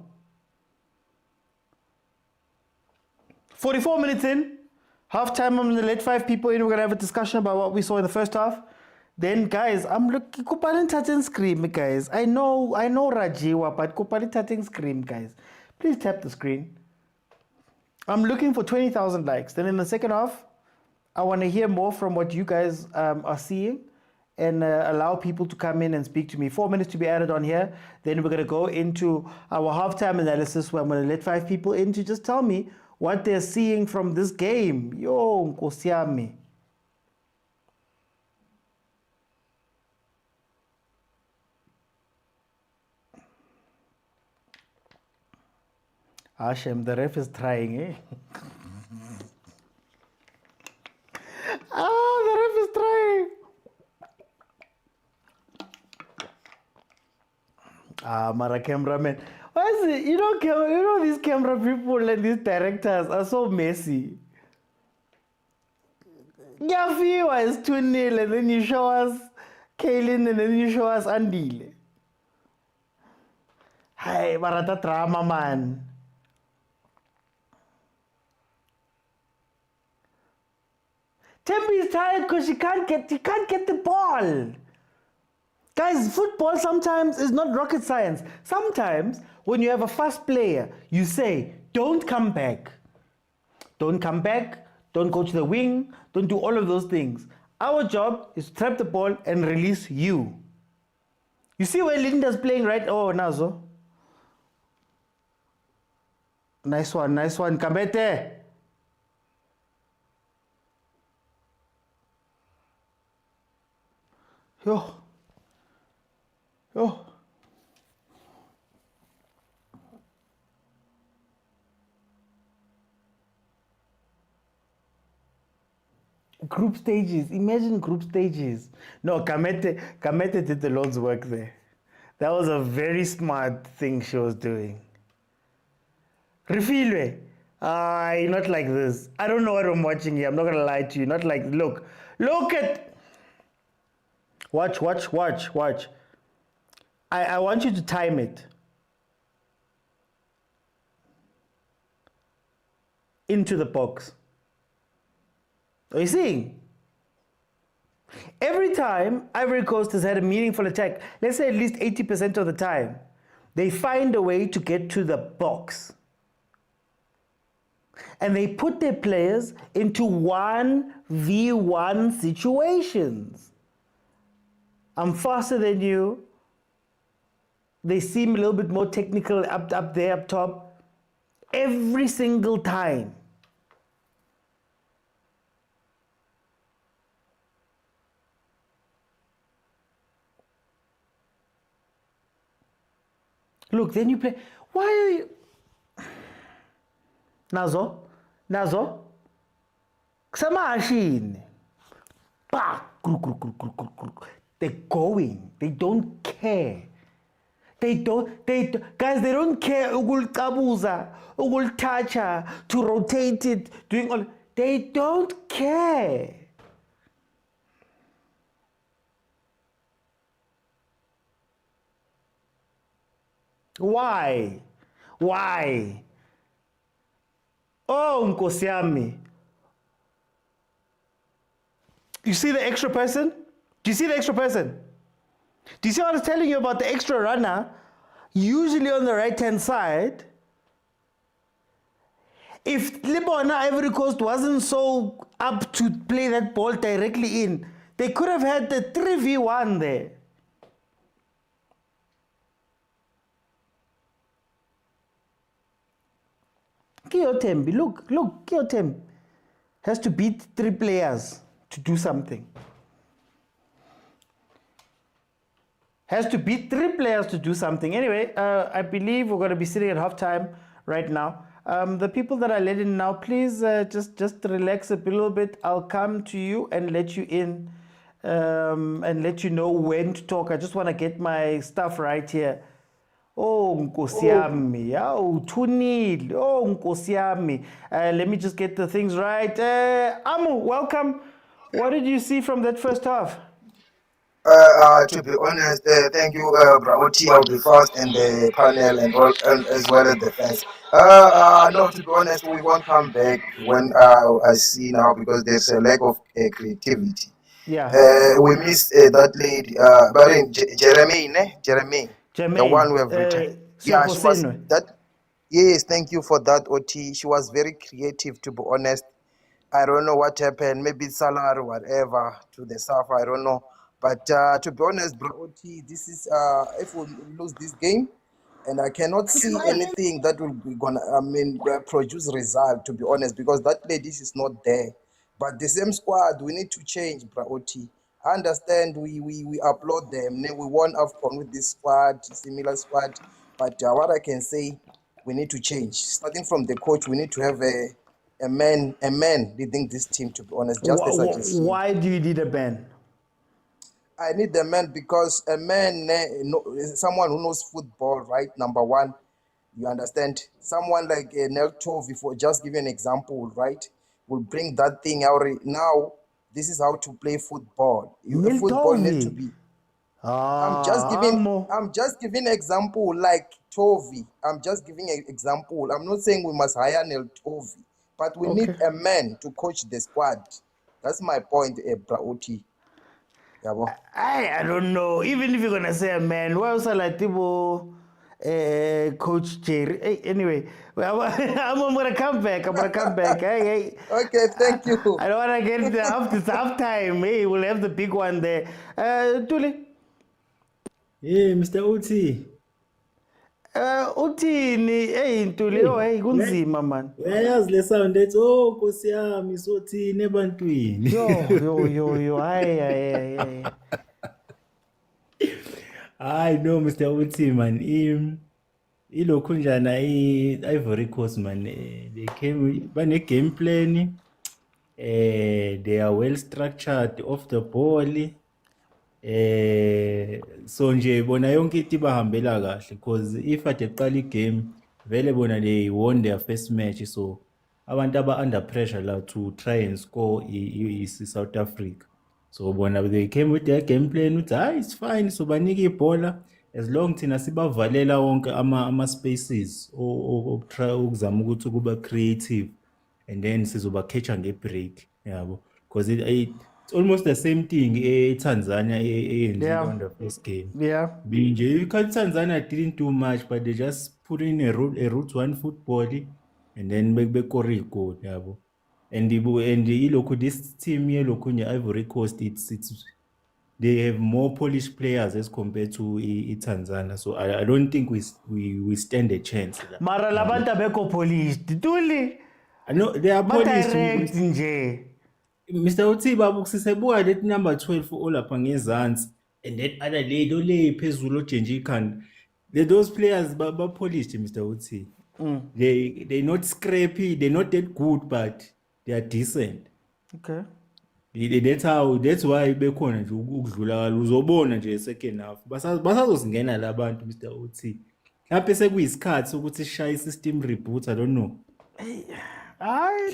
44 minutes in. Half time, I'm going to let 5 people in. We're going to have a discussion about what we saw in the first half. Then, guys, I'm looking. Kupani touching screen, guys. I know Rajiwa, but Kupani touching screen, guys. Please tap the screen. I'm looking for 20,000 likes. Then in the second half, I want to hear more from what you guys are seeing and allow people to come in and speak to me. 4 minutes to be added on here. Then we're going to go into our halftime analysis where I'm going to let 5 people in to just tell me what they're seeing from this game. Yo, Nkosiami. Hashem, the ref is trying, eh? The ref is trying. Mara cameraman. Why is it? You know these camera people and these directors are so messy. Yafiwa is 2-0 and then you show us Kaylin and then you show us Andile. Hey, barata drama, man. Tembi is tired because she can't get the ball. Guys, football sometimes is not rocket science. Sometimes when you have a fast player, you say, don't come back. Don't come back. Don't go to the wing. Don't do all of those things. Our job is to trap the ball and release you. You see where Linda's playing, right? Oh, Nazo. Nice one. Kabete. Yo. Group stages. Imagine group stages. No, Kamete did the Lord's work there. That was a very smart thing she was doing. Refilwe. Not like this. I don't know what I'm watching here. I'm not going to lie to you. Not like, look, Look at... Watch. I want you to time it. Into the box. Are you seeing? Every time Ivory Coast has had a meaningful attack, let's say at least 80% of the time, they find a way to get to the box. And they put their players into 1v1 situations. I'm faster than you. They seem a little bit more technical up there, up top. Every single time. Look, then you play. Why are you... Nazo. Samashine. They're going. They don't care. Guys, they don't care. Ugul toucher, to rotate it, doing all. They don't care. Why? Oh, Nkosi yami. You see the extra person? Do you see the extra person? Do you see what I was telling you about the extra runner? Usually on the right-hand side. If Libona Ivory Coast wasn't so up to play that ball directly in, they could have had the 3v1 there. Kiyotembi, look, Kiyotembi has to beat 3 players to do something. Anyway, I believe we're going to be sitting at halftime right now. The people that are let in now, please just relax a little bit. I'll come to you and let you in and let you know when to talk. I just want to get my stuff right here. Oh, Nkosi yami. Oh, 2-0. Oh, Nkosi yami. Let me just get the things right. Amu, welcome. What did you see from that first half? To be honest, thank you, Braoti. I'll be first in the panel and as well as the fans. No, to be honest, we won't come back when I see now because there's a lack of creativity. Yeah. We missed that lady, but Jeremy, the one we have written. Yeah, she was that. Yes, thank you for that, Oti. She was very creative, to be honest. I don't know what happened. Maybe salary, whatever, to the staff. I don't know. But to be honest, bro, Oti, this is if we lose this game, and I cannot see anything that will be gonna, produce result. To be honest, because that lady is not there. But the same squad, we need to change, bro, Oti. I understand we upload them. We won AFCON with this squad, similar squad. But what I can say, we need to change. Starting from the coach, we need to have a man leading this team, to be honest. Just a suggestion. Why do you need a man? I need a man because a man is someone who knows football, right? Number one, you understand? Someone like Nel Tovi, for just give you an example, right? Will bring that thing out. Now, this is how to play football. Football needs to be. I'm just giving example like Tovi. I'm just giving an example. I'm not saying we must hire Nel Tovi, but we need a man to coach the squad. That's my point, Braoti. I don't know. Even if you're gonna say a man, why also like people, Coach Jerry? Hey, anyway, I'm gonna come back. Hey. Okay, thank you. I don't wanna get the half time. Hey, we'll have the big one there. Tuli. Yeah, Mr. Uti. Uthini Ntuli hey kunzima man. Uyayazi le sound ethi oh Nkosi yami sothini ebantwini. Yo hayi. Hayi no Mr. Uti man ilokhu njana Ivory Coast man they came bane game plan they are well structured off the ball. So nje bona yonke into ibahambela kahle because if ade qala igame vele bona they won their first match so abantu under pressure la to try and score South Africa. So bona they came with their game plan uthi it's fine, so banika ibhola as long thina sibavalela wonke ama spaces try ukuzama ukuthi kuba creative, and then sizoba catcha ngebreak yabo, because it's almost the same thing eTanzania on the first game. Tanzania didn't do much, but they just put in a route one football and then make goal yabo. And this team here, Ivory Coast, it's they have more Polish players as compared to Tanzania. So I don't think we stand a chance. Mara labanta beko Polish. Tuli. I know they are Polish. Direct nje. Mr. Otiba buksisebuka that number 12 all up ngezansi, and that other lady ole phezulu ojenjikan. Those players ba Polish, Mr. Oti. They not scrappy, they're not that good, but they are decent. Okay. That's why bekhona nje ukudlula uzobona nje second half. Basazosingena labantu Mr. Oti. Mhlawumbe sekuyisikhathi ukuthi sishaye system reboot, I don't know. It's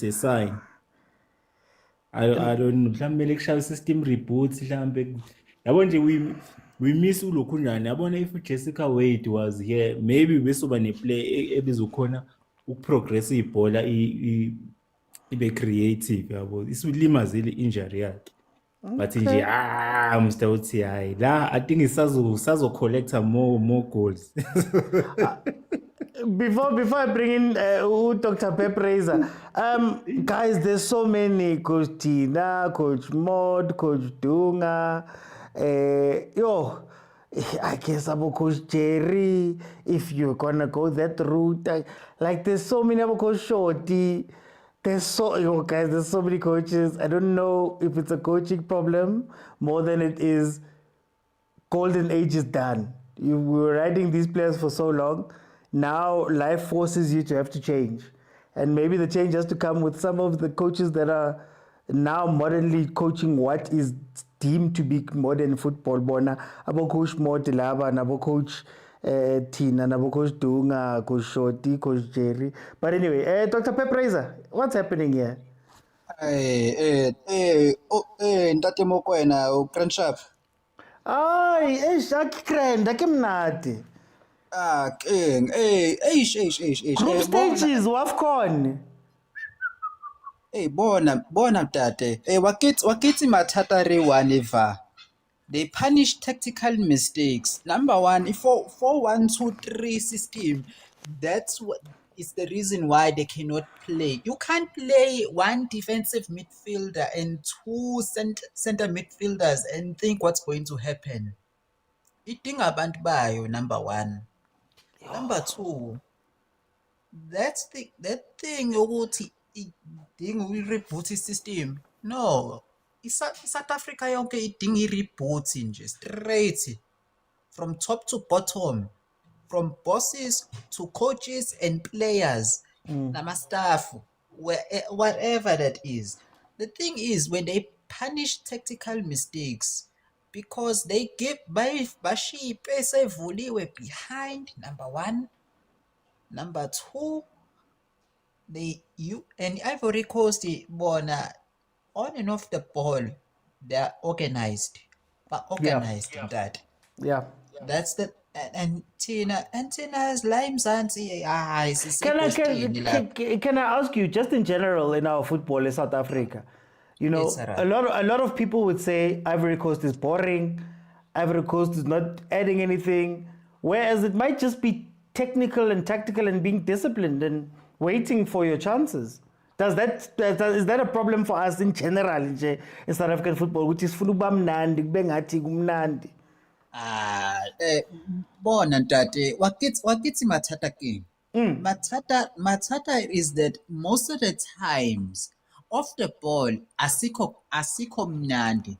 a sign. I don't know. Mhlawumbe kushaye system reboot mhlawumbe. Yabo nje we miss ulokhunjani. Yabona if Jessica Wade was here, maybe besoba ne play ebizokhona ukuprogress ibhola ibe creative yabo. Isulimazile injury yakhe. But nje Mr. Uthi hayi la I think isazo collect more goals. Before I bring in Dr. Pepreza, guys, there's so many, Coach Tina, Coach Mod, Coach Dunga, I guess about Coach Jerry, if you're gonna go that route, like there's so many about Coach Shorty. There's so many coaches. I don't know if it's a coaching problem more than it is golden age is done. You were riding these players for so long. Now life forces you to have to change. And maybe the change has to come with some of the coaches that are now modernly coaching what is deemed to be modern football. Bona abo Coach Motilaba, abo Coach Tina, abo Coach Dunga, Coach Shorty, Coach Jerry. But anyway, Dr. Pepreza, what's happening here? Ntate Mokoena, Grandshap. Shakren, dakimnati. King, Group stages, WAFCON. Bona tate. Wakiti matatari waniva. They punish tactical mistakes. Number one, 4-1-2-3 system. That's what is the reason why they cannot play. You can't play one defensive midfielder and two center midfielders and think what's going to happen. Eating abantu bayo, number one. Number two, that thing ukuthi idinga reboot system. No. South Africa yonke idinga reboot nje straight from top to bottom, from bosses to coaches and players, nama staff, whatever that is. The thing is when they punish tactical mistakes, because they give bashi pesa vuliwe behind, number one. Number two, and Ivory Coast bona on and off the ball, they are organized. But organized in that. Yeah. That's the and Tina's limes auntie. Can I ask you, just in general in our football in South Africa, you know, a lot of people would say Ivory Coast is boring, Ivory Coast is not adding anything, whereas it might just be technical and tactical and being disciplined and waiting for your chances. Is that a problem for us in general in South African football, which is fuluba mnandi, bengathi kumnandi? Bona ntate, wakiti matata king. Matata is that most of the times off the ball asiko mnandi.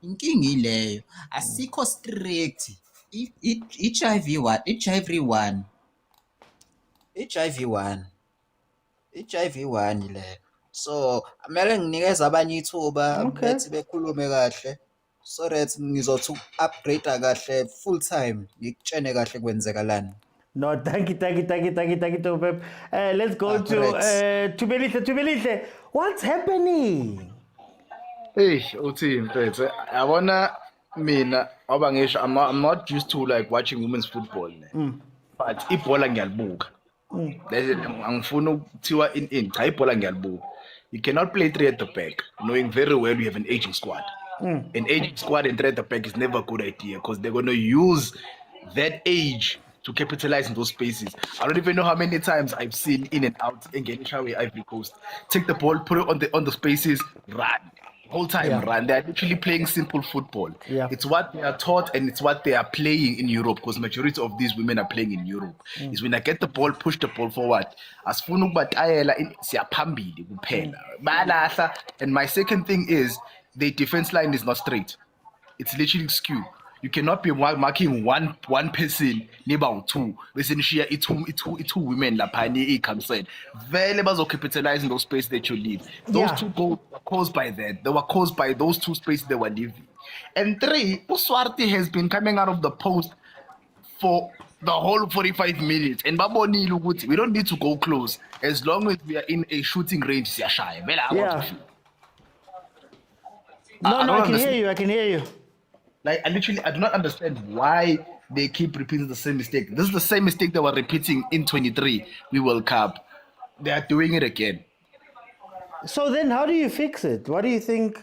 Inkingi leyo asiko strict. HIV1 le. So kumele nginikeze abanye ithuba bethi bekhulume kahle so that ngizothi upgrade kahle full time ngikutshene kahle kwenzekalani. No, thank you, Topep. Let's go to Tubelihle. What's happening? Hey, uthi mfethu, yabona mina ngoba ngisho I'm not used to like watching women's football but ibhola ngiyalibuka. Angifuna ukuthiwa in cha ibhola ngiyalibuka. You cannot play three at the back knowing very well you have an aging squad. An aging squad and three at the back is never a good idea because they're going to use that age to capitalize in those spaces. I don't even know how many times I've seen in and out against Ivory Coast. Take the ball, put it on the spaces, run. Whole time run. They're literally playing simple football. Yeah. It's what they are taught and it's what they are playing in Europe because majority of these women are playing in Europe. Is when I get the ball, push the ball forward. Asifuna ukubatayela siyaphambili kuphela. Balahla. And my second thing is the defense line is not straight. It's literally skewed. You cannot be marking one person about two. Essentially, it's two women lapani concerned. Very bazo capitalizing those spaces that you leave. Those two goals were caused by that. They were caused by those two spaces they were leaving. And three, Uswarte has been coming out of the post for the whole 45 minutes. And Baboni Luguti, we don't need to go close. As long as we are in a shooting range, I can hear you. Like, I do not understand why they keep repeating the same mistake. This is the same mistake they were repeating in 23 we World Cup. They are doing it again. So then how do you fix it? What do you think?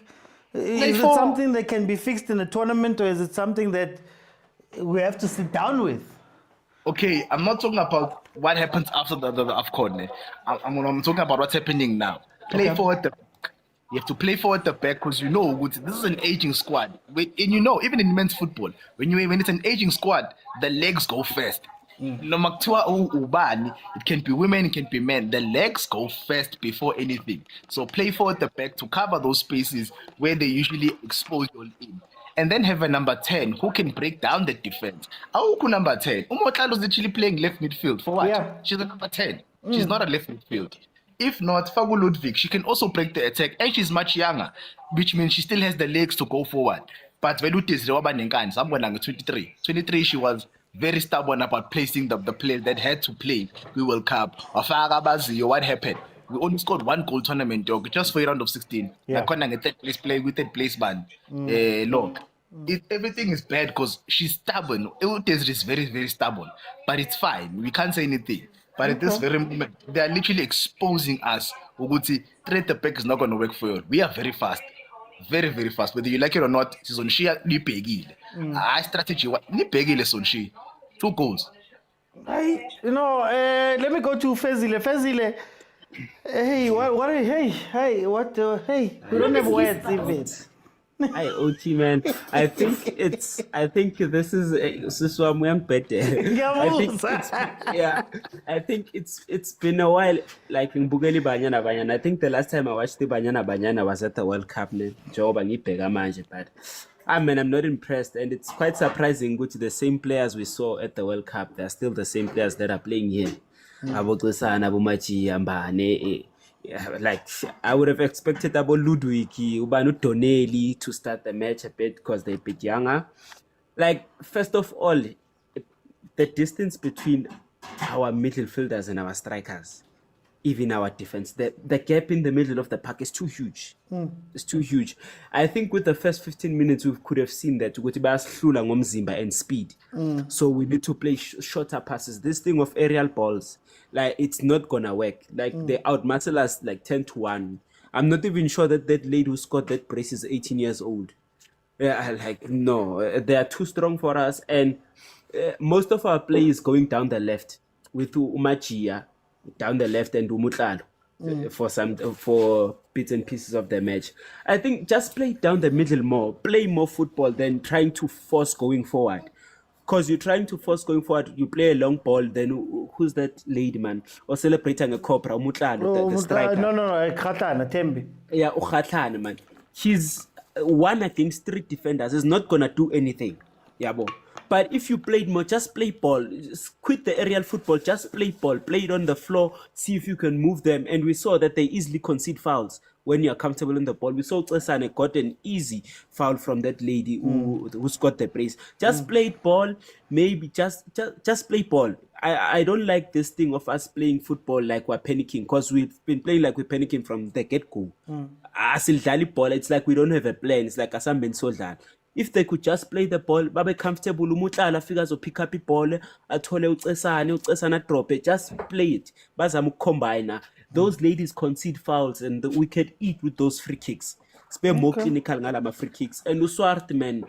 Is it something that can be fixed in a tournament or is it something that we have to sit down with? Okay, I'm not talking about what happens after the AFCON. I'm talking about what's happening now. Play forward the You have to play forward the back because this is an aging squad. And even in men's football, when it's an aging squad, the legs go first. No matter it can be women, it can be men. The legs go first before anything. So play forward the back to cover those spaces where they usually expose you in. And then have a number 10 who can break down the defense. Auku number 10. Umotlalo is actually playing left midfield. For what? Yeah. She's a number 10. She's not a left midfield. If not, Fagu Ludwig, she can also break the attack and she's much younger, which means she still has the legs to go forward. But Velutis Rewabaninkan, someone like 23. 23, she was very stubborn about placing the players that had to play the World Cup. What happened? We only scored one goal tournament, dog, just for a round of 16. Yeah. Third place play with third place man. Look, everything is bad because she's stubborn. Eutes is very, very stubborn. But it's fine. We can't say anything. But at this very moment, they are literally exposing us. Uguti, trade the back is not going to work for you. We are very fast. Very, very fast. Whether you like it or not, it's on she ni pegile. I strategy ni pegile son she. 2 goals. Let me go to Fezile. Fezile. Hey, we don't have words even. Hi, Ochi man. I think this is Siswamuyang better. I think it's been a while. Like in Bugeli Banyana. I think the last time I watched the Banyana was at the World Cup. But I'm not impressed, and it's quite surprising. Which the same players we saw at the World Cup, they're still the same players that are playing here. Abumachi, Ambane. Like I would have expected about Ludwig, Ubanu Tonelli to start the match a bit because they're a bit younger. Like, first of all, the distance between our midfielders and our strikers, even our defense, the gap in the middle of the park is too huge. It's too huge. I think with the first 15 minutes, we could have seen that and speed. So we need to play shorter passes. This thing of aerial balls, like, it's not gonna work. Like, they outmuscle us like 10-1. I'm not even sure that lady who scored that brace is 18 years old. No, they are too strong for us. And most of our play is going down the left with Umachia down the left and Umutlalo for bits and pieces of the match. I think just play down the middle more, play more football than trying to force going forward. Because you're trying to force going forward, you play a long ball, then who's that lady, man? Or celebrating a copra, Umutlalo, the striker. No, Khatlana, Tembi. Yeah, Khatlana, man. He's 1 against 3 defenders. Is not going to do anything. Yeah, bo. But if you played more, just play ball. Just quit the aerial football. Just play ball. Play it on the floor. See if you can move them. And we saw that they easily concede fouls when you're comfortable in the ball. We saw Tsesane got an easy foul from that lady who's got the brace. Just play ball. Maybe just play ball. I don't like this thing of us playing football like we're panicking, because we've been playing like we're panicking from the get-go. Asidlali ball, it's like we don't have a plan. It's like asamben sodlala. If they could just play the ball, babe comfortable, umutlala figures or pick up the ball, athole ucesana drop it, just play it. Bazamu combine. Those ladies concede fouls and we can eat with those free kicks. Spare more clinical ngala free kicks. And Uswart man,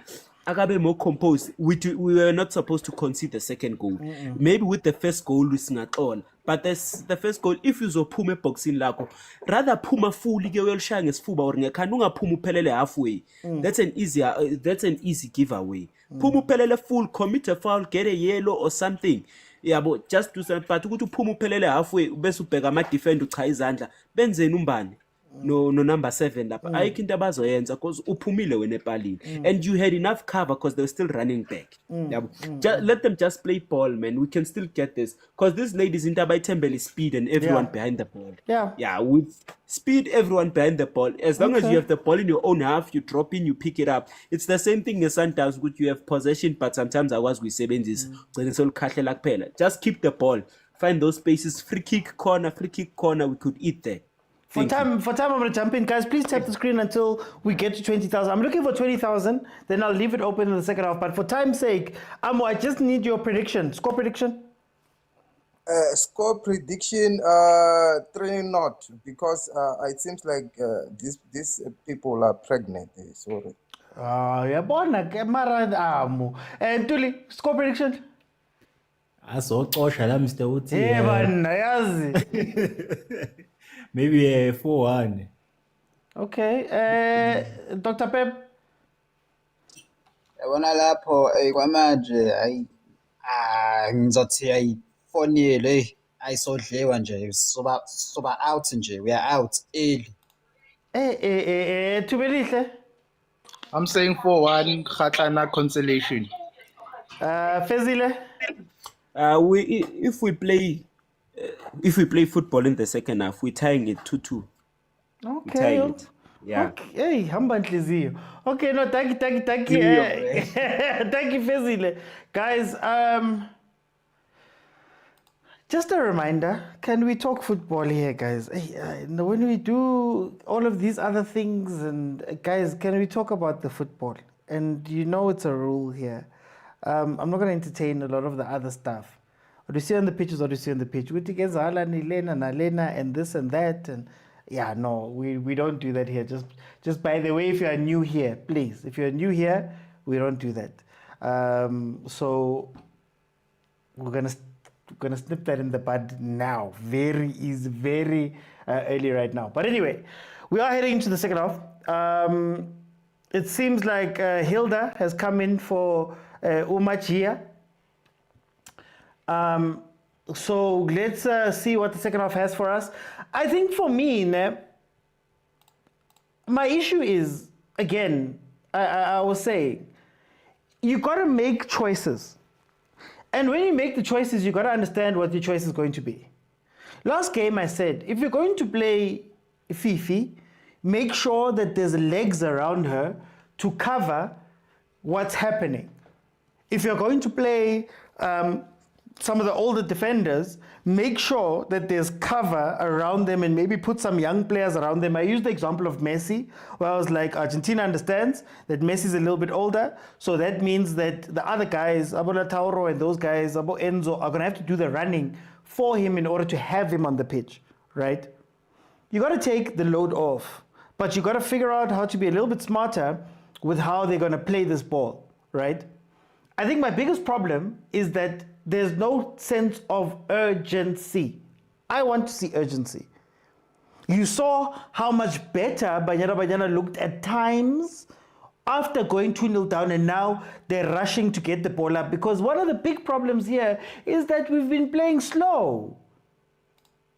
Agabe more composed. We were not supposed to concede the second goal. Maybe with the first goal we sing at all. But the first goal, if you zo pume boxing lako, rather puma fully ge well shang as fuba or kanunga pumu pelele halfway. That's an easy giveaway. Pumu pelele full, commit a foul, get a yellow or something. Yeah, but just do something. But to pumu pelele halfway, besu pega mat defend to Kaizandla. Benze numbani. No number 7 lapha ayikho into abazoyenza because uphumile wena epalini and you had enough cover because they were still running back. Let them just play ball, man. We can still get this because these ladies into abayithembele speed and everyone behind the ball. With speed, everyone behind the ball, as long as you have the ball in your own half, you drop in, you pick it up. It's the same thing as Sundowns, which you have possession, but sometimes I was with Sebenzis just keep the ball, find those spaces, free kick corner, we could eat there. For time, I'm going to jump in. Guys, please tap the screen until we get to 20,000. I'm looking for 20,000. Then I'll leave it open in the second half. But for time's sake, Amo, I just need your prediction. Score prediction? Score prediction, 3-0. Because it seems like these people are pregnant. Sorry. And Tuli, score prediction? Azocosha la Mr. Uthi. Maybe 4-1. Okay. Dr. Pep? Yabona lapho kwamanje ngizothi 4-0 ayisodliwa nje soba out nje, we are out early. Tubelihle? I'm saying 4-1 Khatlana consolation. Fezile? If we play football in the second half, we're tying it 2-2. Okay. Okay, hamba nhliziyo. Okay, no, thank you. Thank you, Fezile. Guys, just a reminder, can we talk football here, guys? When we do all of these other things, and guys, can we talk about the football? And you know it's a rule here. I'm not going to entertain a lot of the other stuff. What you see on the pitch is what you see on the pitch. We together, Nalena, and this and that, and we don't do that here. Just by the way, if you are new here, please, if you're new here, we don't do that. So we're gonna snip that in the bud now. Very easy, very early right now. But anyway, we are heading into the second half. It seems like Hilda has come in for Umachia. So let's see what the second half has for us. I think for me, my issue is, again, I was saying, you got to make choices. And when you make the choices, you got to understand what your choice is going to be. Last game I said, if you're going to play Fifi, make sure that there's legs around her to cover what's happening. If you're going to play some of the older defenders, make sure that there's cover around them and maybe put some young players around them. I used the example of Messi, where I was like, Argentina understands that Messi's a little bit older, so that means that the other guys, Abola Tauro and those guys, Abo Enzo, are going to have to do the running for him in order to have him on the pitch, right? You got to take the load off, but you got to figure out how to be a little bit smarter with how they're going to play this ball, right? I think my biggest problem is that there's no sense of urgency. I want to see urgency. You saw how much better Banyana looked at times after going 2-0 down, and now they're rushing to get the ball up, because one of the big problems here is that we've been playing slow.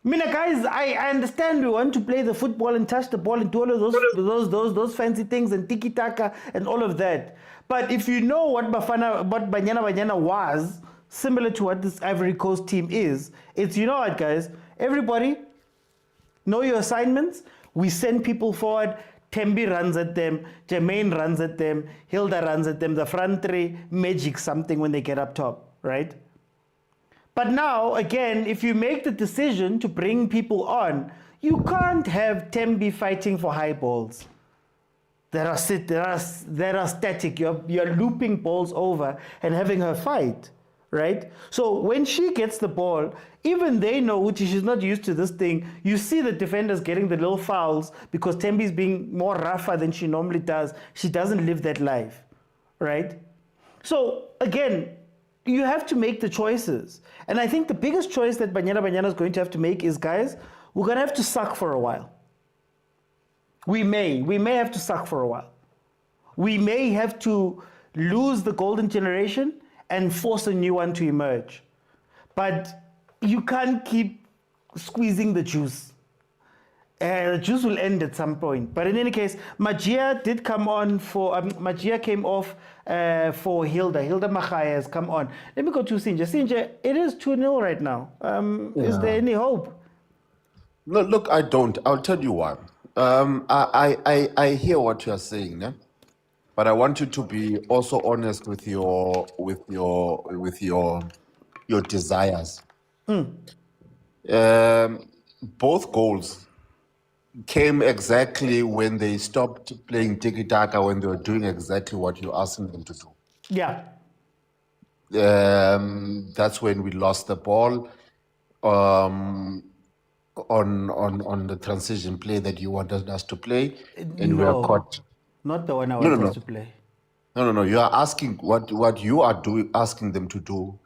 Mina guys, I understand we want to play the football and touch the ball and do all of those fancy things and tiki-taka and all of that. But if you know what Banyana was, similar to what this Ivory Coast team is, it's, you know what, guys, everybody know your assignments. We send people forward. Tembi runs at them, Jermaine runs at them, Hilda runs at them, the front three magic something when they get up top, right? But now, again, if you make the decision to bring people on, you can't have Tembi fighting for high balls that are static. You're looping balls over and having her fight, right? So when she gets the ball, even they know which she's not used to this thing. You see the defenders getting the little fouls because Tembi's being more rougher than she normally does. She doesn't live that life, right? So again, you have to make the choices. And I think the biggest choice that Banyana is going to have to make is, guys, we're going to have to suck for a while. We may have to suck for a while. We may have to lose the golden generation and force a new one to emerge. But you can't keep squeezing the juice. The juice will end at some point. But in any case, Magia did come on for, Magia came off for Hilda. Hilda Machaya has come on. Let me go to Sinja. Sinja, it is 2-0 right now. Is there any hope? No, look, I don't. I'll tell you why. I hear what you're saying, yeah? But I want you to be also honest with your desires. Both goals came exactly when they stopped playing tiki-taka, when they were doing exactly what you asked them to do. Yeah. That's when we lost the ball on the transition play that you wanted us to play, and we were caught. Not the one I wanted to play. No. You are asking what you are asking them to do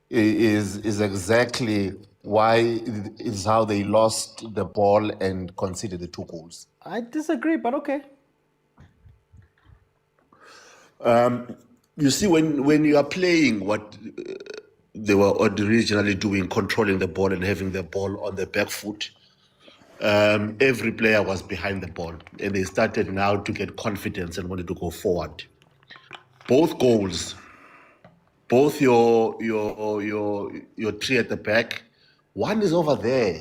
is exactly why is how they lost the ball and conceded the 2 goals. I disagree, but okay. You see, when you are playing what they were originally doing, controlling the ball and having the ball on the back foot, every player was behind the ball, and they started now to get confidence and wanted to go forward. Both goals, both your 3 at the back, one is over there,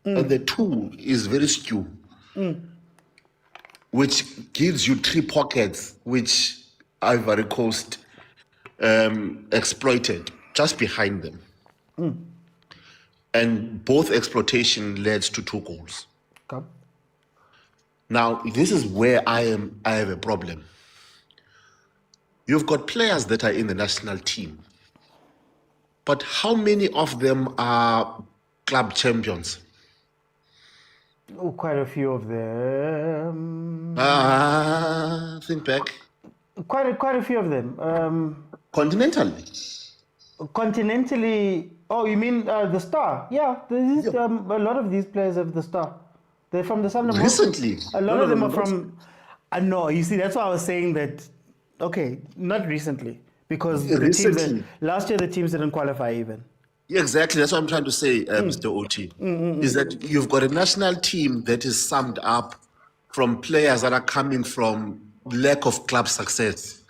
and the 2 is very skew, which gives you 3 pockets, which Ivory Coast exploited just behind them. And both exploitation led to 2 goals. Okay. Now, this is where I have a problem. You've got players that are in the national team, but how many of them are club champions? Oh, quite a few of them. Think back. Quite a few of them. Continentally. Continentally. Oh, you mean the Star? Yeah, there is a lot of these players have the Star. They're from the Sundowns. Recently. A lot of them are from. No, you see, that's why I was saying that. Okay, not recently, because last year the teams didn't qualify even. Yeah, exactly. That's what I'm trying to say, Mr. OT. Is that you've got a national team that is summed up from players that are coming from lack of club success.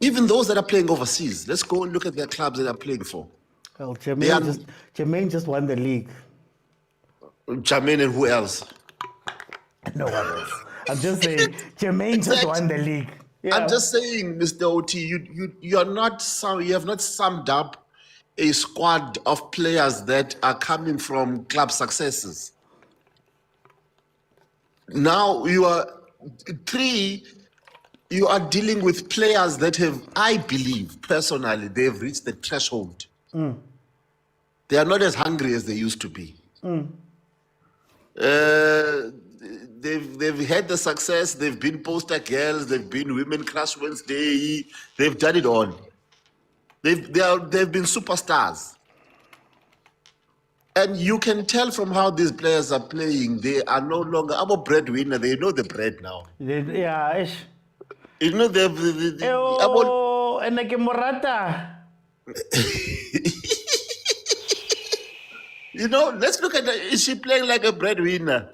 Even those that are playing overseas. Let's go and look at their clubs that are playing for. Well, Jermaine just won the league. Jermaine and who else? No one else. I'm just saying, Jermaine just won the league. Yeah. I'm just saying, Mr. OT, you have not summed up a squad of players that are coming from club successes. Now you are dealing with players that have, I believe, personally, they've reached the threshold. They are not as hungry as they used to be. They've had the success, they've been poster girls, they've been Women Crush Wednesday, they've done it all. They've been superstars. And you can tell from how these players are playing, they are no longer, I'm a breadwinner, they know the bread now. Yeah, you know, and like a Morata. You know, let's look at her. Is she playing like a breadwinner?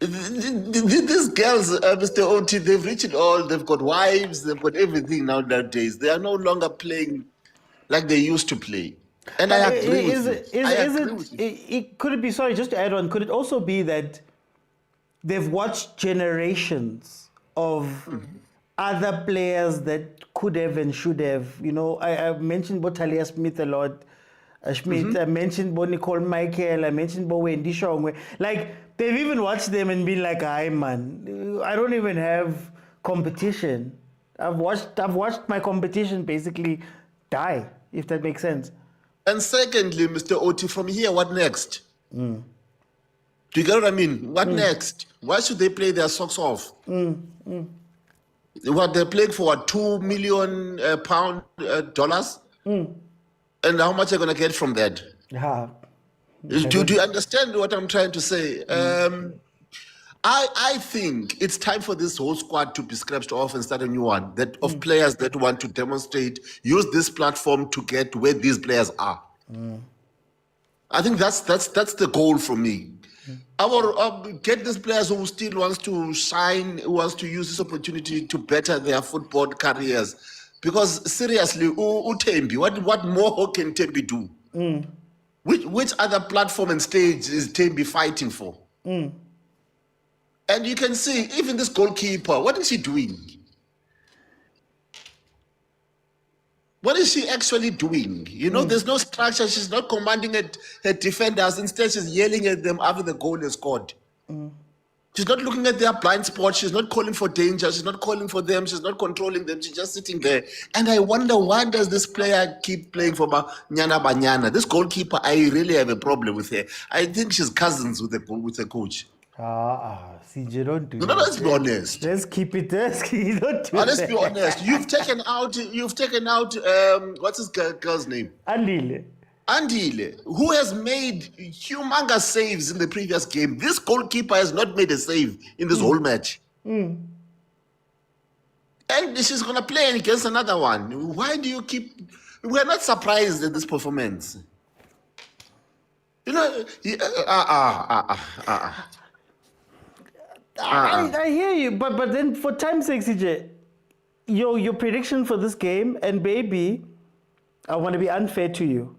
These girls, Mr. OT, they've reached it all. They've got wives, they've got everything nowadays. They are no longer playing like they used to play. And I agree with you. Could it be, sorry, just to add on, could it also be that they've watched generations of other players that could have and should have. You know, I mentioned Botalia Smith a lot. Schmidt, I mentioned Nicole Michael, I mentioned Wendy Shongwe. Like, they've even watched them and been like, "Hi, man, I don't even have competition. I've watched my competition basically die," if that makes sense. And secondly, Mr. Oti, from here, what next? Do you get what I mean? What next? Why should they play their socks off? What they're playing for? What, $2 million dollars? And how much are going to get from that? Yeah. Do you understand what I'm trying to say? I think it's time for this whole squad to be scratched off and start a new one of players that want to demonstrate, use this platform to get where these players are. I think that's the goal for me. I will get these players who still wants to shine, who wants to use this opportunity to better their football careers. Because seriously, Tembi, what more can Tembi do? Which other platform and stage is Tembi fighting for? And you can see, even this goalkeeper, what is she doing? What is she actually doing? You know, there's no structure. She's not commanding her defenders. Instead, she's yelling at them after the goal is scored. She's not looking at their blind spots. She's not calling for danger. She's not calling for them. She's not controlling them. She's just sitting there. And I wonder, why does this player keep playing for Nyana Banyana? This goalkeeper, I really have a problem with her. I think she's cousins with the coach. CJ, don't do No, that. let's be honest. Let's keep it. Let's be honest. You've taken out. What's his girl's name? Andile, who has made humongous saves in the previous game. This goalkeeper has not made a save in this whole match. And she's going to play against another one. Why do you keep... We're not surprised at this performance. You know... I hear you, but then for time's sake, CJ, your prediction for this game, and baby, I want to be unfair to you.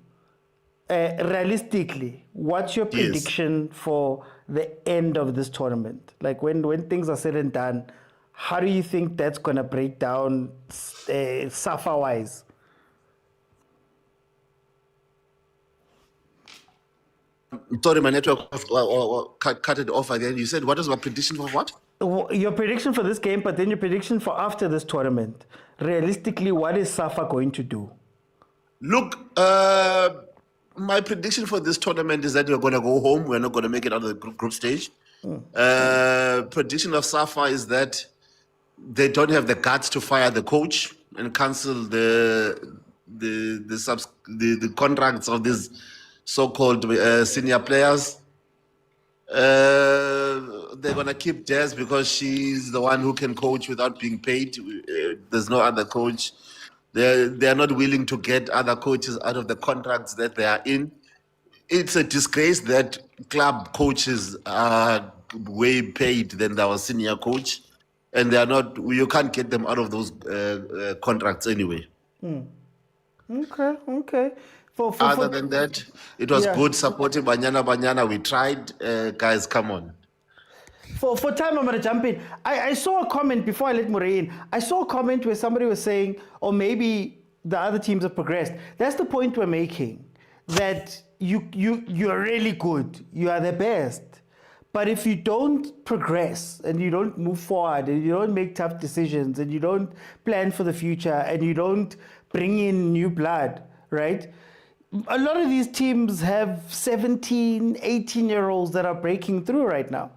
Realistically, what's your prediction for the end of this tournament? Like when things are said and done, how do you think that's going to break down SAFA-wise? Sorry, my network cut it off again. You said, what is my prediction for what? Your prediction for this game, but then your prediction for after this tournament. Realistically, what is SAFA going to do? Look, my prediction for this tournament is that we're going to go home. We're not going to make it out of the group stage. Prediction of SAFA is that they don't have the guts to fire the coach and cancel the contracts of these so-called senior players. They're going to keep Des because she's the one who can coach without being paid. There's no other coach. They're not willing to get other coaches out of the contracts that they are in. It's a disgrace that club coaches are way paid than our senior coach, and they are not. You can't get them out of those contracts anyway. Okay. Other than that, it was good supporting Banyana. We tried, guys. Come on. For time, I'm going to jump in. I saw a comment before I let Murray in. I saw a comment where somebody was saying, or maybe the other teams have progressed. That's the point we're making, that you're really good. You are the best. But if you don't progress and you don't move forward and you don't make tough decisions and you don't plan for the future and you don't bring in new blood, right? A lot of these teams have 17, 18-year-olds that are breaking through right now.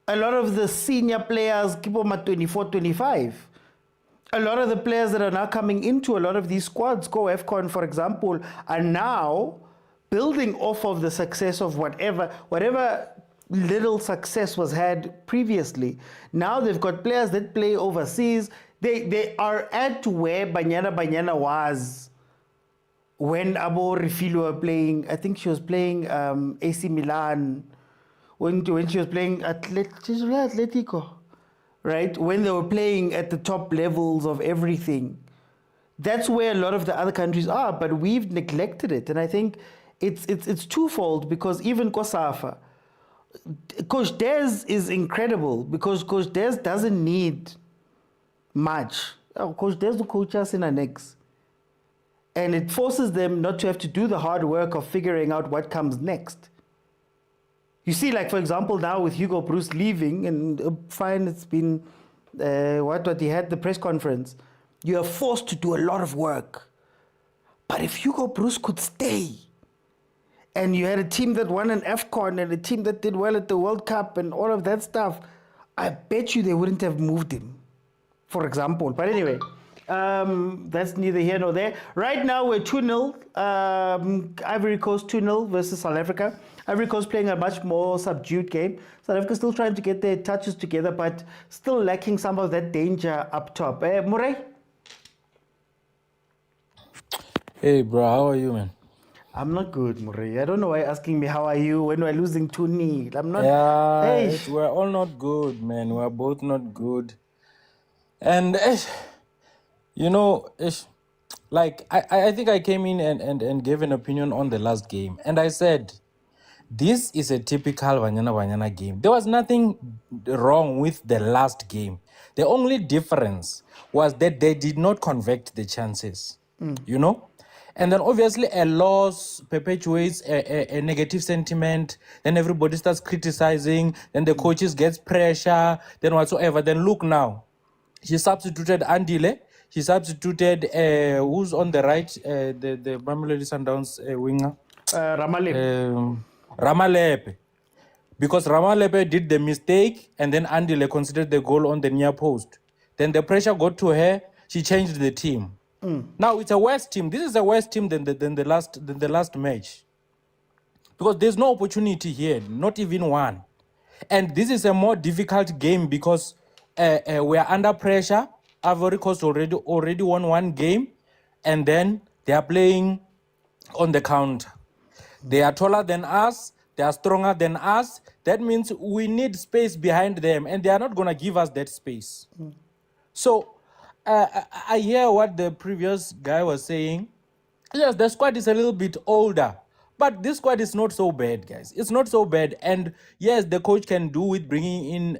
A lot of the senior players keep on at 24, 25. A lot of the players that are now coming into a lot of these squads, Go AFCON, for example, are now building off of the success of whatever little success was had previously. Now they've got players that play overseas. They are at where Banyana was when Abo Refilo were playing. I think she was playing AC Milan. When she was playing Atletico, right? When they were playing at the top levels of everything. That's where a lot of the other countries are, but we've neglected it. And I think it's twofold, because even COSAFA, Coach Des is incredible, because Coach Des doesn't need much. Oh, coach, there's the coach us in our necks. And it forces them not to have to do the hard work of figuring out what comes next. You see, like, for example, now with Hugo Bruce leaving, and fine, it's been, what he had the press conference, you are forced to do a lot of work. But if Hugo Bruce could stay, and you had a team that won an AFCON and a team that did well at the World Cup and all of that stuff, I bet you they wouldn't have moved him, for example. But anyway, that's neither here nor there. Right now, we're 2-0. Ivory Coast 2-0 versus South Africa. Ivory Coast playing a much more subdued game. South Africa still trying to get their touches together, but still lacking some of that danger up top. Murray? Hey, bro, how are you, man? I'm not good, Murray. I don't know why you're asking me how are you when we're losing 2-0. I'm not. Yeah, Hey. we're all not good, man. We're both not good. And, you know, like, I think I came in and gave an opinion on the last game. And I said, this is a typical Banyana game. There was nothing wrong with the last game. The only difference was that they did not convert the chances, you know? And then obviously a loss perpetuates a negative sentiment. Then everybody starts criticizing. Then the coaches gets pressure. Then whatsoever. Then look now. He substituted Andile. He substituted who's on the right, the Mamelodi Sundowns winger? Ramalepe. Because Ramalepe did the mistake and then Andile considered the goal on the near post. Then the pressure got to her. She changed the team. Now it's a worse team. This is a worse team than the last match. Because there's no opportunity here, not even one. And this is a more difficult game because we are under pressure. Ivory Coast already won one game, and then they are playing on the counter. They are taller than us. They are stronger than us. That means we need space behind them, and they are not going to give us that space. So I hear what the previous guy was saying. Yes, the squad is a little bit older, but this squad is not so bad, guys. It's not so bad. And yes, the coach can do with bringing in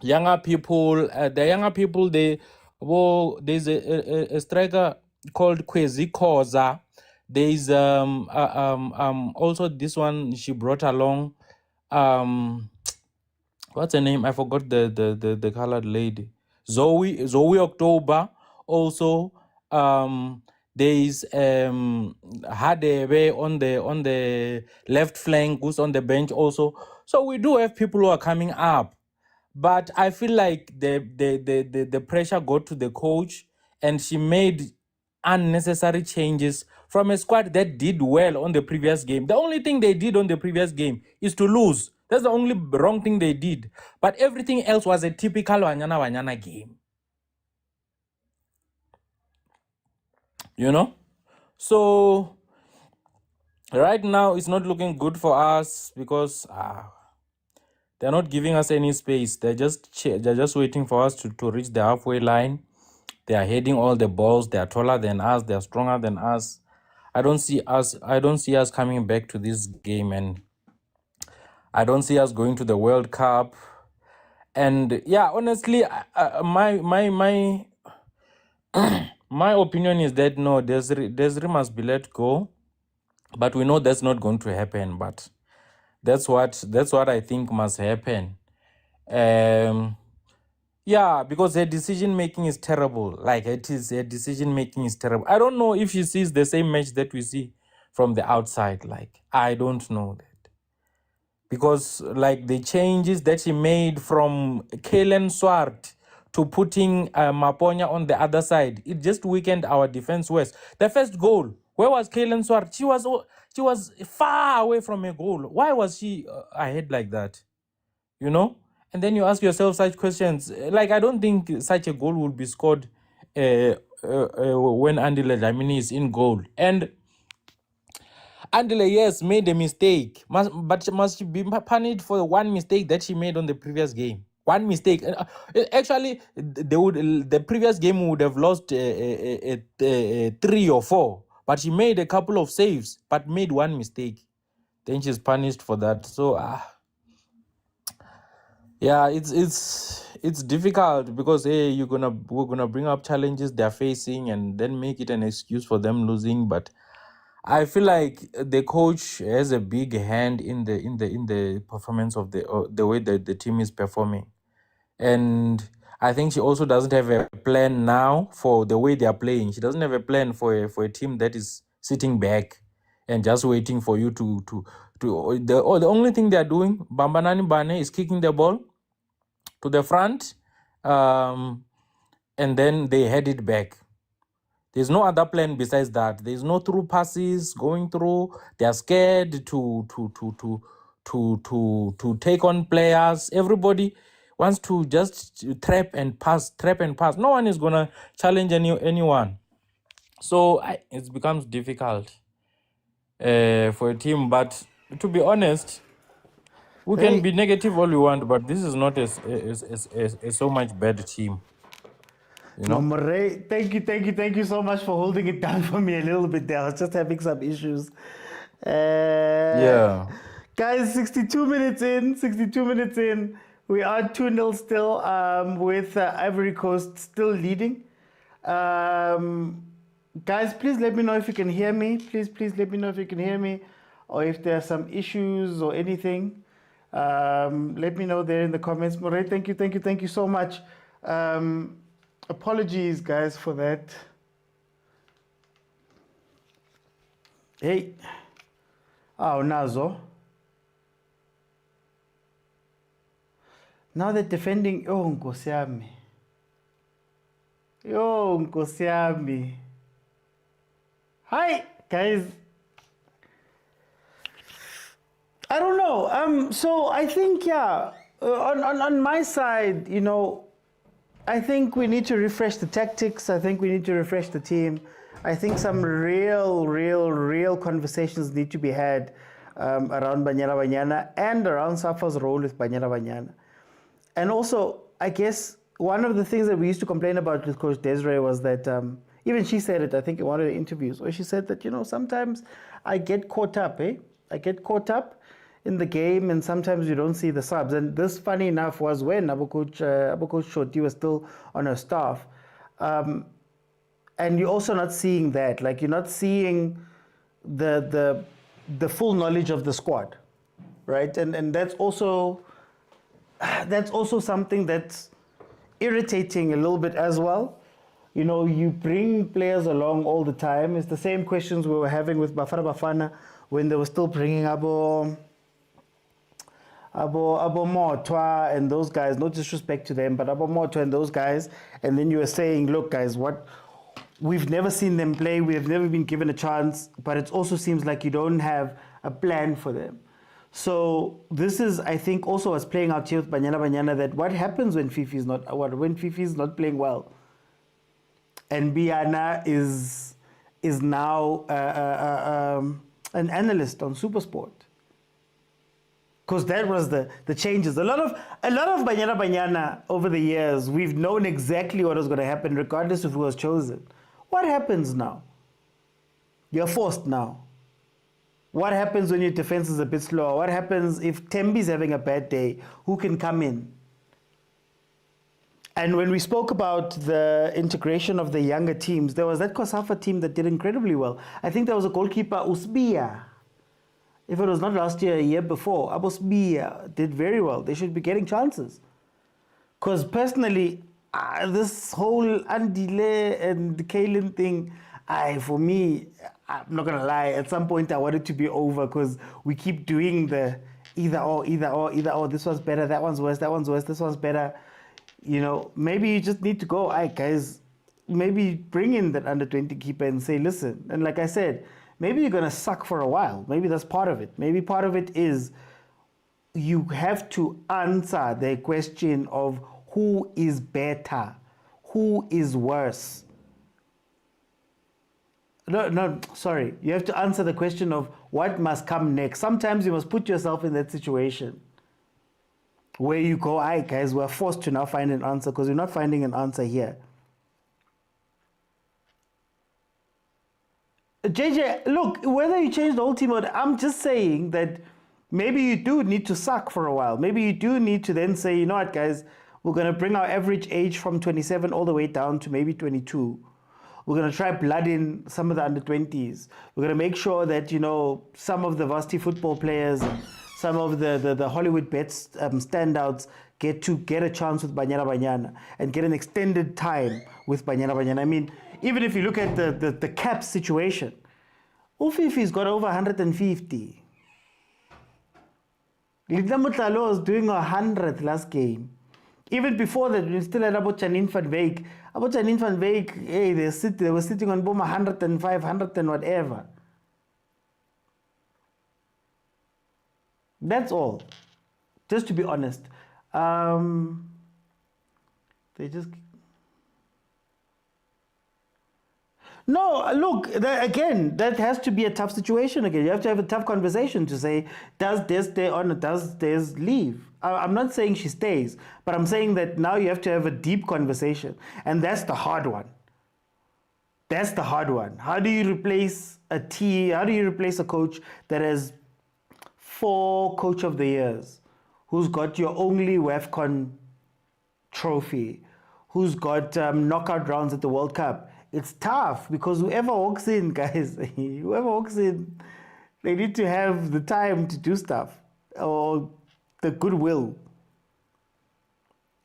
younger people. The younger people, there's a striker called khoza. There's also this one she brought along. What's her name? I forgot the colored lady. Zoe October. Also, there's Hadebe on the left flank, who's on the bench also. So we do have people who are coming up. But I feel like the pressure got to the coach and she made unnecessary changes from a squad that did well on the previous game. The only thing they did on the previous game is to lose. That's the only wrong thing they did. But everything else was a typical Wanyana game. You know? So, right now, it's not looking good for us because they're not giving us any space. They're just waiting for us to reach the halfway line. They are heading all the balls. They are taller than us. They are stronger than us. I don't see us coming back to this game, and I don't see us going to the World Cup. And yeah, honestly, my my opinion is that no, Desiree must be let go. But we know that's not going to happen. But that's what I think must happen. Yeah, because her decision making is terrible. Like her decision making is terrible. I don't know if she sees the same match that we see from the outside. Like, I don't know that. Because like the changes that she made from Kalen Swart to putting Maponya on the other side, it just weakened our defense worse. The first goal, where was Kalen Swart? She was far away from a goal. Why was she ahead like that? You know? And then you ask yourself such questions. Like, I don't think such a goal would be scored when Andile Dlamini is in goal. And Andile, yes, made a mistake, but must she be punished for the one mistake that she made on the previous game? One mistake. Actually, the previous game would have lost 3 or 4, but she made a couple of saves, but made one mistake. Then she's punished for that. So, Yeah, it's difficult because hey, we're gonna bring up challenges they're facing and then make it an excuse for them losing. But I feel like the coach has a big hand in the performance of the way that the team is performing, and I think she also doesn't have a plan now for the way they are playing. She doesn't have a plan for a team that is sitting back and just waiting for you to the only thing they are doing, Bambanani Bane is kicking the ball to the front, and then they head it back. There's no other plan besides that. There's no through passes going through. They are scared to take on players. Everybody wants to just trap and pass. No one is gonna challenge anyone. So it becomes difficult for a team. But to be honest, we can be negative all we want, but this is not a so much bad team. You know? Moray, thank you so much for holding it down for me a little bit there. I was just having some issues. Yeah. Guys, 62 minutes in. We are 2-0 still, with Ivory Coast still leading. Guys, please let me know if you can hear me. Please let me know if you can hear me, or if there are some issues or anything. Let me know there in the comments. Moray, thank you so much. Apologies, guys, for that. Hey. Oh, Nazo. Now they're defending. Oh, Nkosiami. Hi, guys. I don't know. So I think, yeah, on my side, you know, I think we need to refresh the tactics. I think we need to refresh the team. I think some real conversations need to be had around Banyana Banyana and around Safa's role with Banyana Banyana. And also, I guess one of the things that we used to complain about with Coach Desiree was that, even she said it, I think, in one of the interviews, where she said that, you know, sometimes I get caught up, I get caught up in the game, and sometimes you don't see the subs. And this, funny enough, was when Abu Coach Shoti was still on her staff. And you're also not seeing that. Like, you're not seeing the full knowledge of the squad, right? And that's also something that's irritating a little bit as well. You know, you bring players along all the time. It's the same questions we were having with Bafana when they were still bringing Abo Motwa and those guys. No disrespect to them, but Abo Motwa and those guys. And then you were saying, look, guys, we've never seen them play. We have never been given a chance. But it also seems like you don't have a plan for them. So this is, I think, also what's playing out here with Banyana, that what happens when Fifi is not playing well, and Biana is now an analyst on Supersport, because that was the changes. A lot of Banyana over the years, we've known exactly what was going to happen, regardless of who was chosen. What happens now? You're forced now. What happens when your defense is a bit slower? What happens if Tembi's having a bad day? Who can come in? And when we spoke about the integration of the younger teams, there was that Kosafa team that did incredibly well. I think there was a goalkeeper, Usbia. If it was not last year, a year before, Abosbia did very well. They should be getting chances. Because personally, this whole Andile and Kaelin thing, for me, I'm not going to lie, at some point I want it to be over, because we keep doing the either or. This one's better, that one's worse, this one's better. You know, maybe you just need to go, guys, maybe bring in that under-20 keeper and say, listen. And like I said, maybe you're going to suck for a while. Maybe that's part of it. Maybe part of it is you have to answer the question of who is better, who is worse. Sorry. You have to answer the question of what must come next. Sometimes you must put yourself in that situation where you go, guys, we're forced to now find an answer, because we're not finding an answer here. JJ, look, whether you change the whole team or I'm just saying that Maybe you do need to suck for a while. Maybe you do need to then say, you know what, guys, we're going to bring our average age from 27 all the way down to maybe 22. We're going to try blood in some of the under-20s. We're going to make sure that, you know, some of the varsity football players, some of the Hollywood bets standouts get a chance with Banyana Banyana and get an extended time with Banyana Banyana. I mean, even if you look at the cap situation, Ufifi's got over 150. Lidla Mutlalo was doing 100 last game. Even before that, we still had about Janine van Wyk. About Janine van Wyk, hey, they were sitting on boom 105, 100 and whatever. That's all. Just to be honest. They just... No, look, that has to be a tough situation again. You have to have a tough conversation to say, does Des stay on or does Des leave? I'm not saying she stays, but I'm saying that now you have to have a deep conversation. And that's the hard one. That's the hard one. How do you replace a how do you replace a coach that has 4 Coach of the Years, who's got your only WAFCON trophy, who's got knockout rounds at the World Cup? It's tough because whoever walks in, guys, whoever walks in, they need to have the time to do stuff or the goodwill.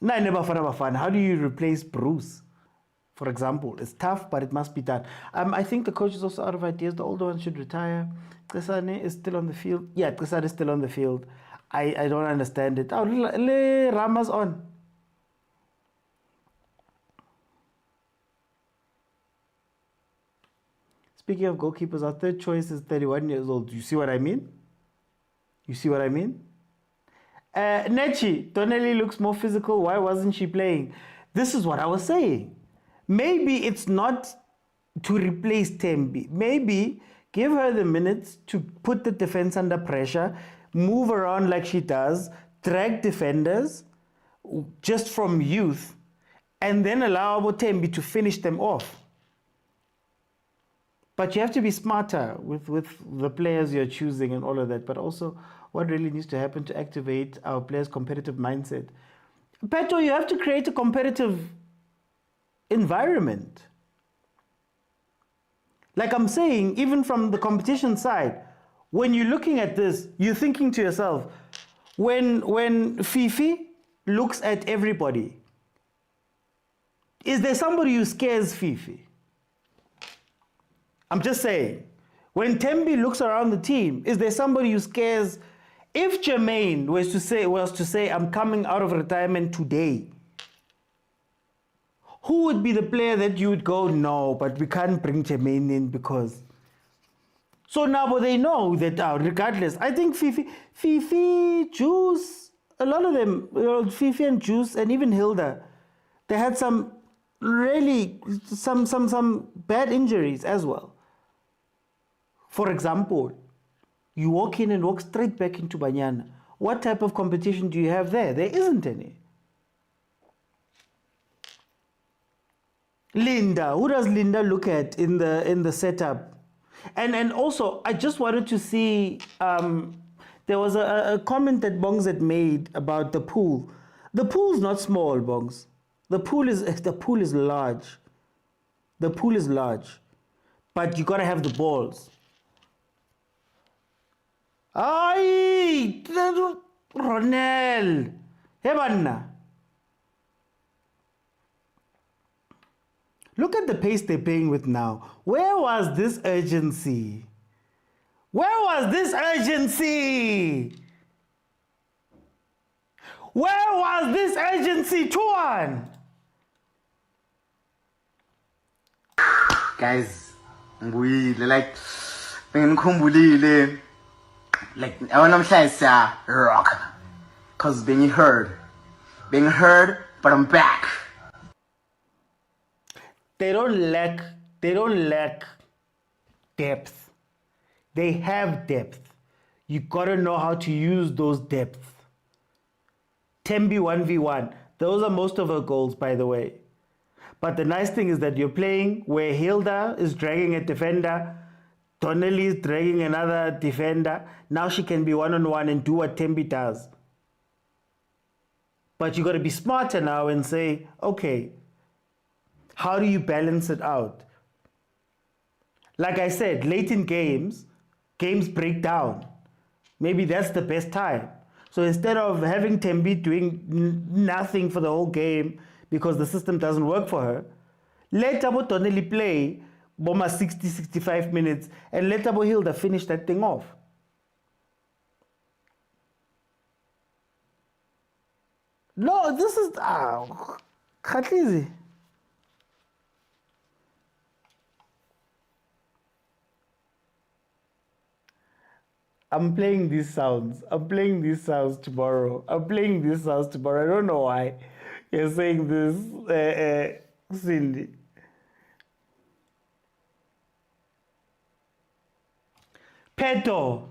How do you replace Bruce, for example? It's tough, but it must be done. I think the coach is also out of ideas. The older one should retire. Kesane is still on the field. Yeah, Kesane is still on the field. I don't understand it. Oh, Rama's on. Speaking of goalkeepers, our third choice is 31 years old. Do you see what I mean? You see what I mean? Nechi, Tonelli looks more physical. Why wasn't she playing? This is what I was saying. Maybe it's not to replace Tembi. Maybe give her the minutes to put the defense under pressure, move around like she does, drag defenders just from youth, and then allow Tembi to finish them off. But you have to be smarter with the players you're choosing and all of that. But also, what really needs to happen to activate our players' competitive mindset? Petro, you have to create a competitive environment. Like I'm saying, even from the competition side, when you're looking at this, you're thinking to yourself, when Fifi looks at everybody, is there somebody who scares Fifi? I'm just saying, when Tembi looks around the team, is there somebody who scares? If Jermaine was to say, I'm coming out of retirement today, who would be the player that you would go, no, but we can't bring Jermaine in because... So now they know that regardless, I think Fifi, Juice, a lot of them, Fifi and Juice and even Hilda, they had some bad injuries as well. For example, you walk in and walk straight back into Banyana. What type of competition do you have there? There isn't any. Linda, who does Linda look at in the setup? And also, I just wanted to see, there was a comment that Bongs had made about the pool. The pool's not small, Bongs. The pool is large. The pool is large. But you gotta have the balls. Ay, Ronel. Hebanna. Look at the pace they're playing with now. Where was this urgency? Where was this urgency? Where was this urgency, Tuan? Guys, like I want to say rock, cause being heard, but I'm back. They don't lack depth. They have depth. You gotta know how to use those depths. Tembi 1v1. Those are most of her goals, by the way. But the nice thing is that you're playing where Hilda is dragging a defender. Donnelly is dragging another defender. Now she can be one-on-one and do what Tembi does. But you got to be smarter now and say, okay, how do you balance it out? Like I said, late in games break down. Maybe that's the best time. So instead of having Tembi doing nothing for the whole game because the system doesn't work for her, let Tabo Donnelly play Boma 60, 65 minutes and let Tabo Hilda finish that thing off. No, this is Khatlizi. I'm playing these sounds. I'm playing these sounds tomorrow. I don't know why you're saying this, Cindy. Peto.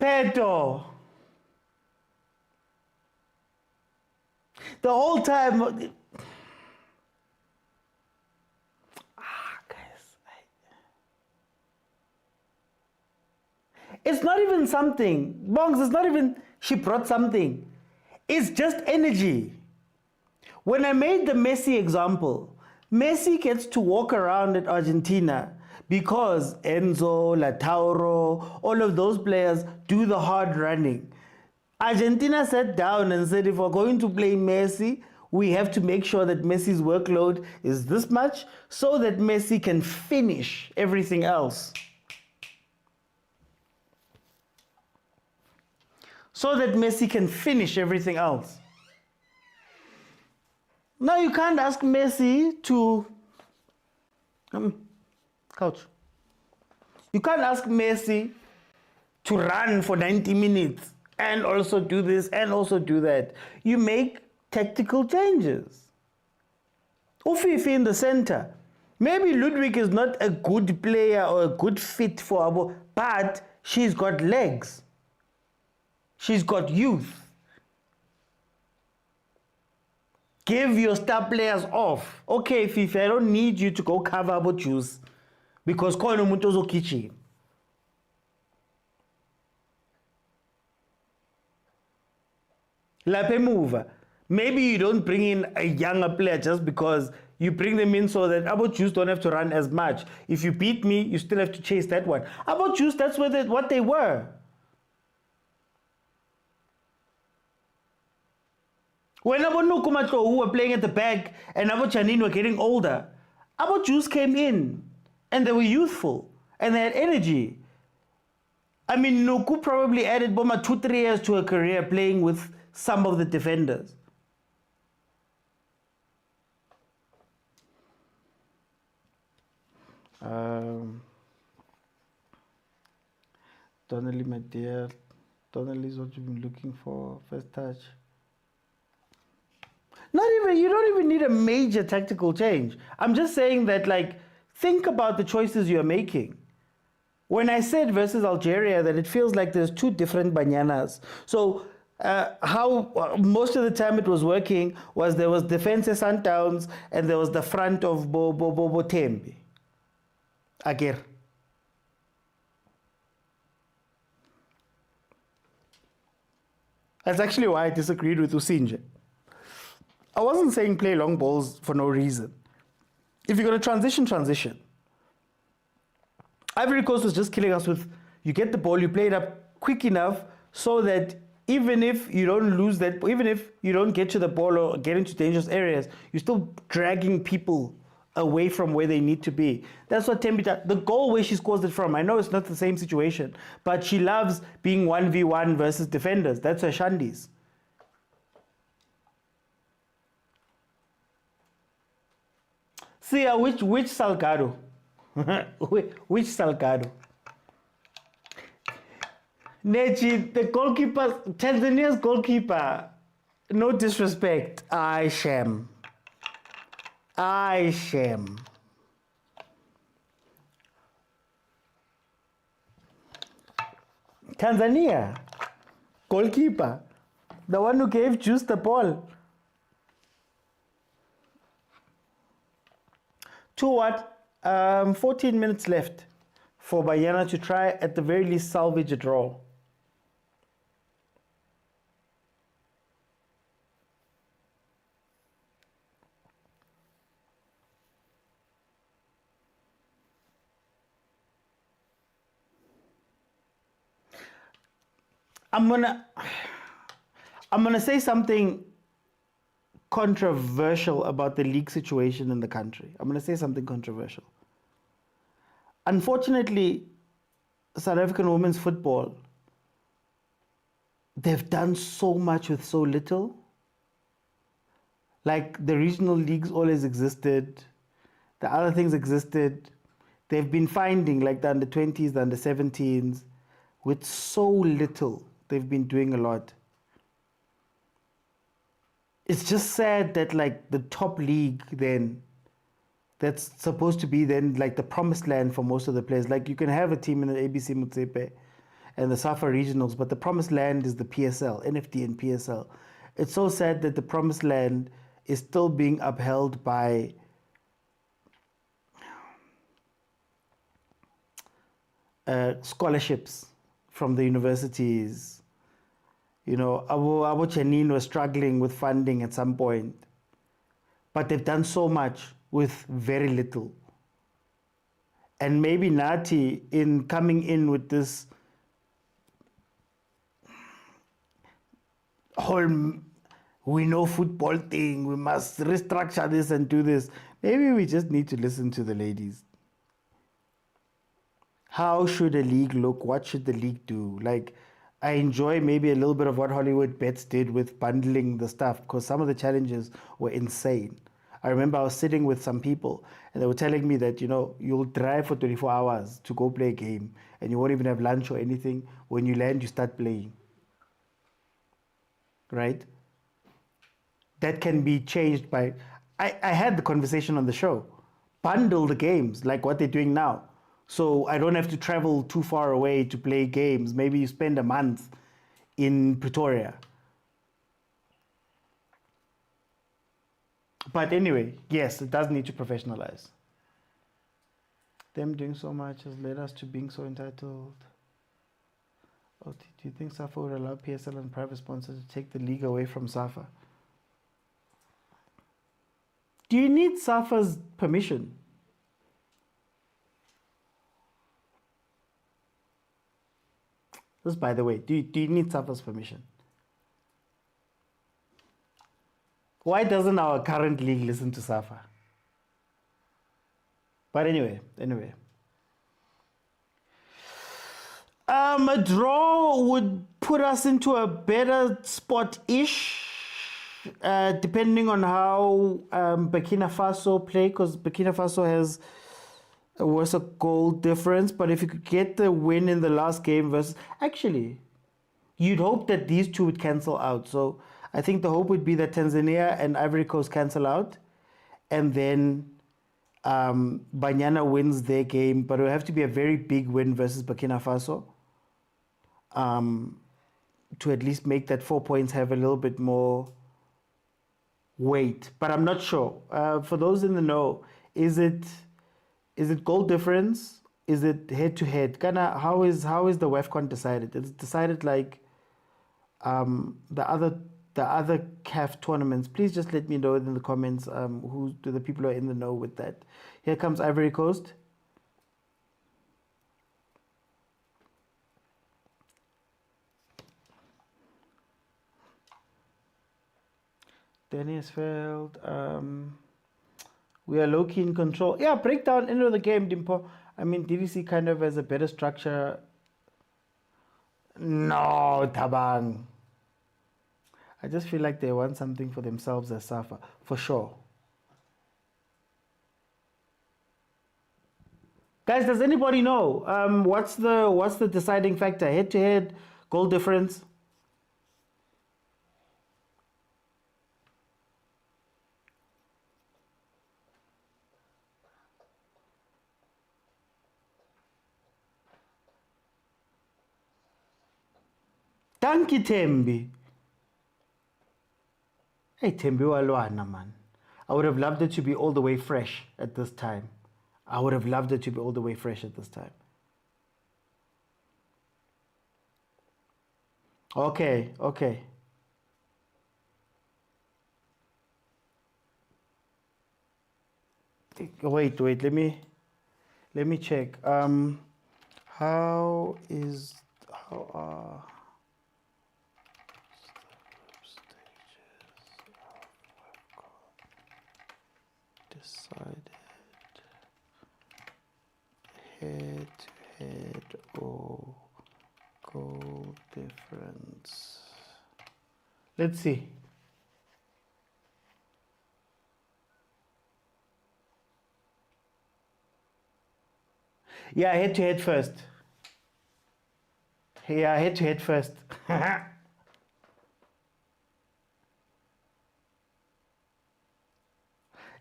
The whole time. Guys. It's not even something. Bongs, it's not even she brought something. It's just energy. When I made the Messi example, Messi gets to walk around at Argentina because Enzo, Lautaro, all of those players do the hard running. Argentina sat down and said, if we're going to play Messi, we have to make sure that Messi's workload is this much so that Messi can finish everything else. Now you can't ask Messi to couch. You can't ask Messi to run for 90 minutes and also do this and also do that. You make tactical changes. Ufifi in the center. Maybe Ludwig is not a good player or a good fit for Abo, but she's got legs. She's got youth. Give your star players off. Okay, Fifi, I don't need you to go cover Abo juice because Kono Mutozo Kichi. Lape move. Maybe you don't bring in a younger player just because you bring them in so that Abo Juice don't have to run as much. If you beat me, you still have to chase that one. Abo Juice, that's what they were. When Abo Nukumato, who were playing at the back, and Abo Chanin were getting older, Abo Juice came in, and they were youthful, and they had energy. I mean, Nuku probably added Boma 2-3 years to her career playing with some of the defenders. Donnelly, my dear. Donnelly is what you've been looking for. First touch. You don't even need a major tactical change. I'm just saying that, like, think about the choices you're making. When I said versus Algeria that it feels like there's two different bananas. So how most of the time it was working was there was defense at Sundowns and there was the front of Tembi. Agir. That's actually why I disagreed with Usinje. I wasn't saying play long balls for no reason. If you're going to transition. Ivory Coast was just killing us with, you get the ball, you play it up quick enough so that even if you don't lose that, even if you don't get to the ball or get into dangerous areas, you're still dragging people away from where they need to be. That's what Tembi does. The goal where she scores it from, I know it's not the same situation, but she loves being 1v1 versus defenders. That's her shandies. See, which Salgado? Which Salgado? Nechi, the goalkeeper, Tanzania's goalkeeper, no disrespect, I shame. Tanzania, goalkeeper, the one who gave Juice the ball. 14 minutes left. for Banyana to try at the very least salvage a draw. I'm gonna say something controversial about the league situation in the country. I'm gonna say something controversial. Unfortunately, South African women's football, they've done so much with so little. Like the regional leagues always existed, the other things existed. They've been finding like the under 20s, the under 17s, with so little. They've been doing a lot. It's just sad that like the top league then, that's supposed to be then like the promised land for most of the players. Like you can have a team in the ABC Motsepe and the SAFA regionals, but the promised land is the PSL, NFD and PSL. It's so sad that the promised land is still being upheld by scholarships from the universities. You know, Abu Chenin was struggling with funding at some point, but they've done so much with very little. And maybe Nati, in coming in with this whole we know football thing, we must restructure this and do this, maybe we just need to listen to the ladies. How should a league look? What should the league do? Like, I enjoy maybe a little bit of what Hollywood Bets did with bundling the stuff, because some of the challenges were insane. I remember I was sitting with some people and they were telling me that, you know, you'll drive for 24 hours to go play a game and you won't even have lunch or anything. When you land, you start playing. Right? That can be changed by... I had the conversation on the show. Bundle the games like what they're doing now. So I don't have to travel too far away to play games. Maybe you spend a month in Pretoria. But anyway, yes, it does need to professionalize. Them doing so much has led us to being so entitled. Oh, do you think SAFA would allow PSL and private sponsors to take the league away from SAFA? Do you need SAFA's permission? This, by the way, do you need SAFA's permission? Why doesn't our current league listen to SAFA? But anyway. A draw would put us into a better spot-ish, depending on how Burkina Faso play, because Burkina Faso has a worse goal difference. But if you could get the win in the last game versus... Actually, you'd hope that these two would cancel out. So I think the hope would be that Tanzania and Ivory Coast cancel out, and then Banyana wins their game, but it would have to be a very big win versus Burkina Faso to at least make that 4 points have a little bit more weight. But I'm not sure. For those in the know, is it goal difference? Is it head to head? Kana, how is the WAFCON decided? It's decided like the other CAF tournaments. Please just let me know in the comments who do the people who are in the know with that. Here comes Ivory Coast. Danny has failed. We are low-key in control. Yeah, breakdown end of the game, Dimpo. I mean, DVC kind of has a better structure. No, Tabang. I just feel like they want something for themselves as SAFA, for sure. Guys, does anybody know what's the deciding factor? Head-to-head, goal difference? Thank you, Tembi. Hey, Tembi walwana, man. I would have loved it to be all the way fresh at this time. Okay, okay. Wait, let me check. How are decided head to head or goal difference? Let's see. Yeah, head to head first. Yeah, head to head first.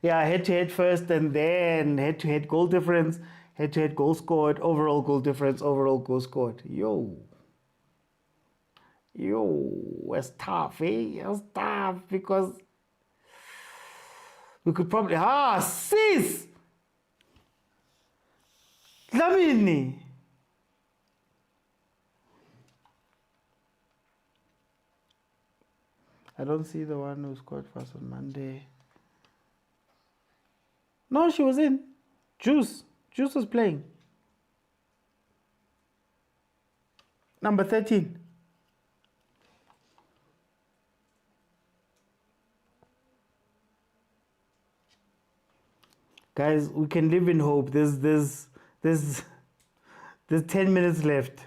Yeah, head to head first, and then head to head goal difference, head to head goal scored, overall goal difference, overall goal scored. Yo, it's tough, eh? It's tough because we could probably sis Dlamini. I don't see the one who scored for us on Monday. No, she was in. Juice was playing. Number 13. Guys, we can live in hope. There's 10 minutes left.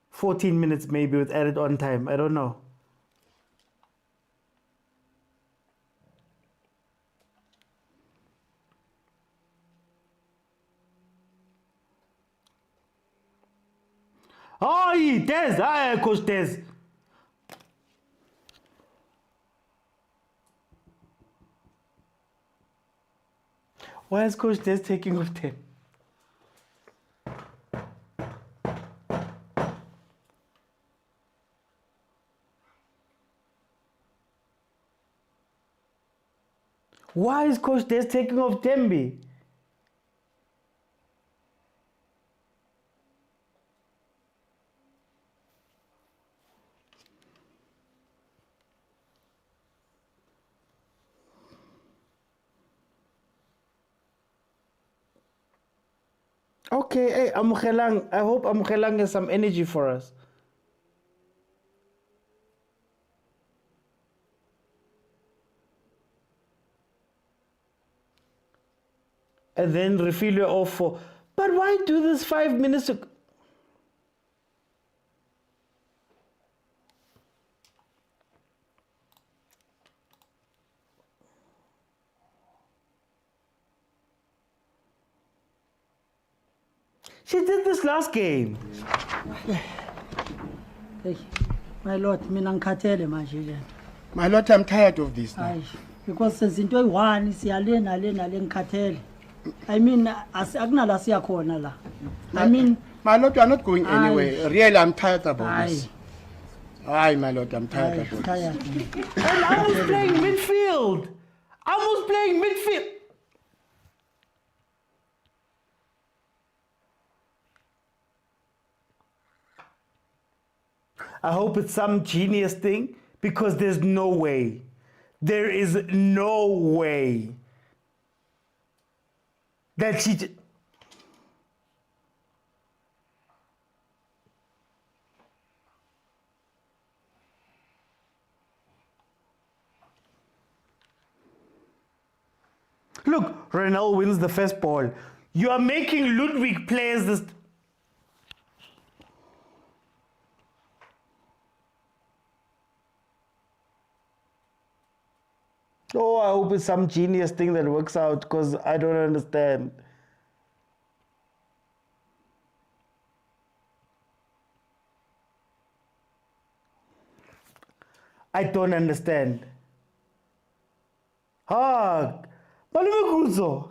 14 minutes maybe with added on time. I don't know. Oh, Des. Hi, Coach Des. Why is Coach Des taking off 10? Why is Coach Des taking off Dembi? Okay, hey, Amukelang. I hope Amukelang has some energy for us. And then refill your off for. But why do this 5 minutes? She did this last game. Hey, my lord, mina ngikhathele manje nje. My lord, I'm tired of this now. Hayi, because sezinto eyi-1 siyalena lena le ngikhathele. I mean, akunala siya khona la. I mean, my lord, you are not going anywhere. Really, I'm tired about this. Aye, my lord, I'm tired about this. And I was playing midfield. I hope it's some genius thing because there's no way. There is no way that she. Look, Renal wins the first ball. You are making Ludwig players this. Oh, I hope it's some genius thing that works out because I don't understand. I don't understand. Malume Kuzo.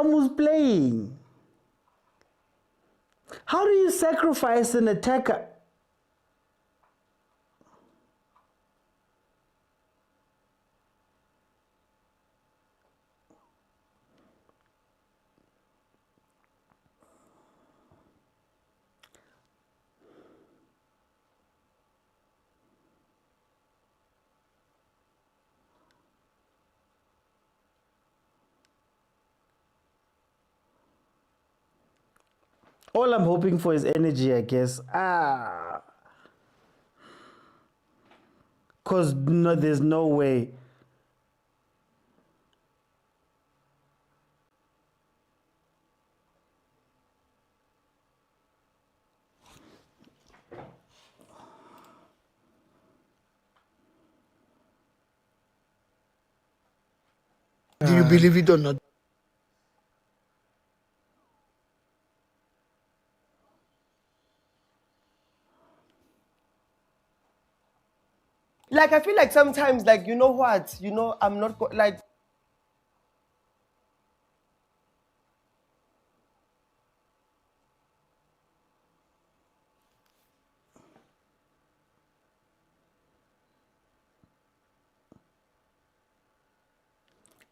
was playing. How do you sacrifice an attacker? All I'm hoping for is energy, I guess. Because no, there's no way. Do you believe it or not? Like, I feel like sometimes, like, you know what? You know, I'm not, like...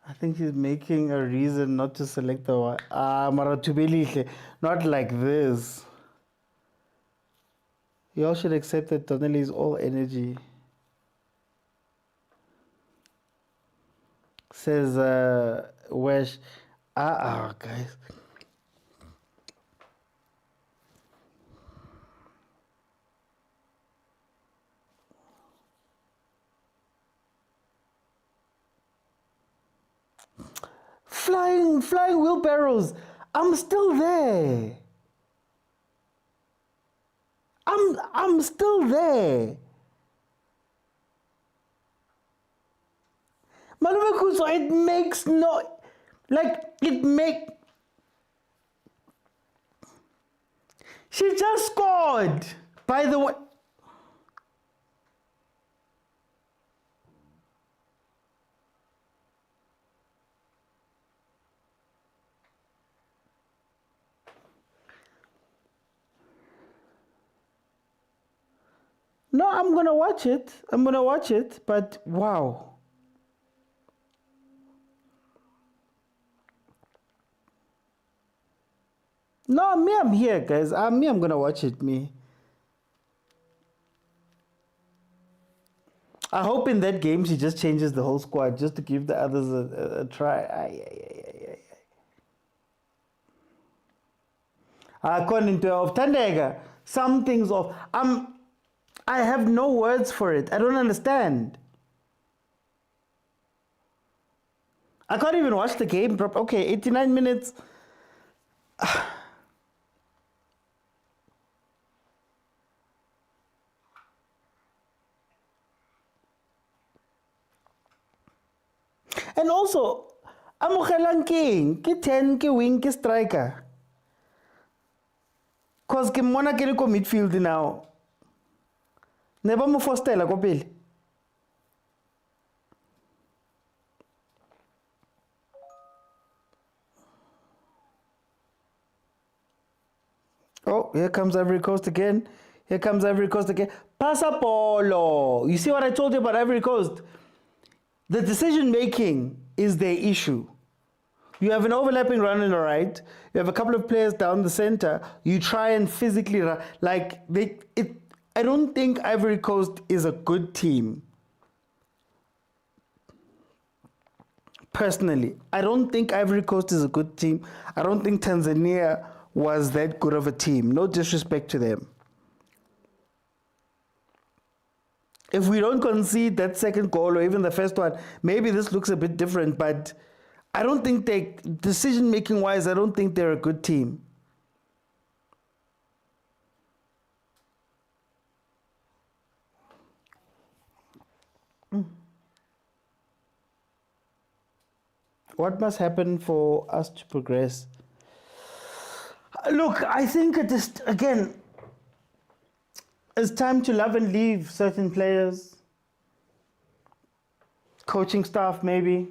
I think he's making a reason not to select the one. Maratubelihle, not like this. You all should accept that Donnelly is all energy. Says Wesh. Guys. Flying wheelbarrows. I'm still there. I'm still there. So it makes no, like, she just scored, by the way. No, I'm gonna watch it, but wow. No, I'm here, guys. I'm gonna watch it, I hope in that game she just changes the whole squad just to give the others a try. According to Tandega, something's off. I have no words for it. I don't understand. I can't even watch the game. Okay, 89 minutes. And also, amogelang keng ke 10 ke wing ke striker. Cause ke mona ke le ko midfield now. Ne ba mo fostela ko pele. Oh, here comes Ivory Coast again. Pasa Polo. You see what I told you about Ivory Coast? The decision making is their issue. You have an overlapping run in the right. You have a couple of players down the center. You try and physically run. I don't think Ivory Coast is a good team. Personally, I don't think Ivory Coast is a good team. I don't think Tanzania was that good of a team. No disrespect to them. If we don't concede that second goal or even the first one, maybe this looks a bit different, but I don't think decision-making wise, I don't think they're a good team. What must happen for us to progress? Look, I think again, it's time to love and leave certain players, coaching staff maybe,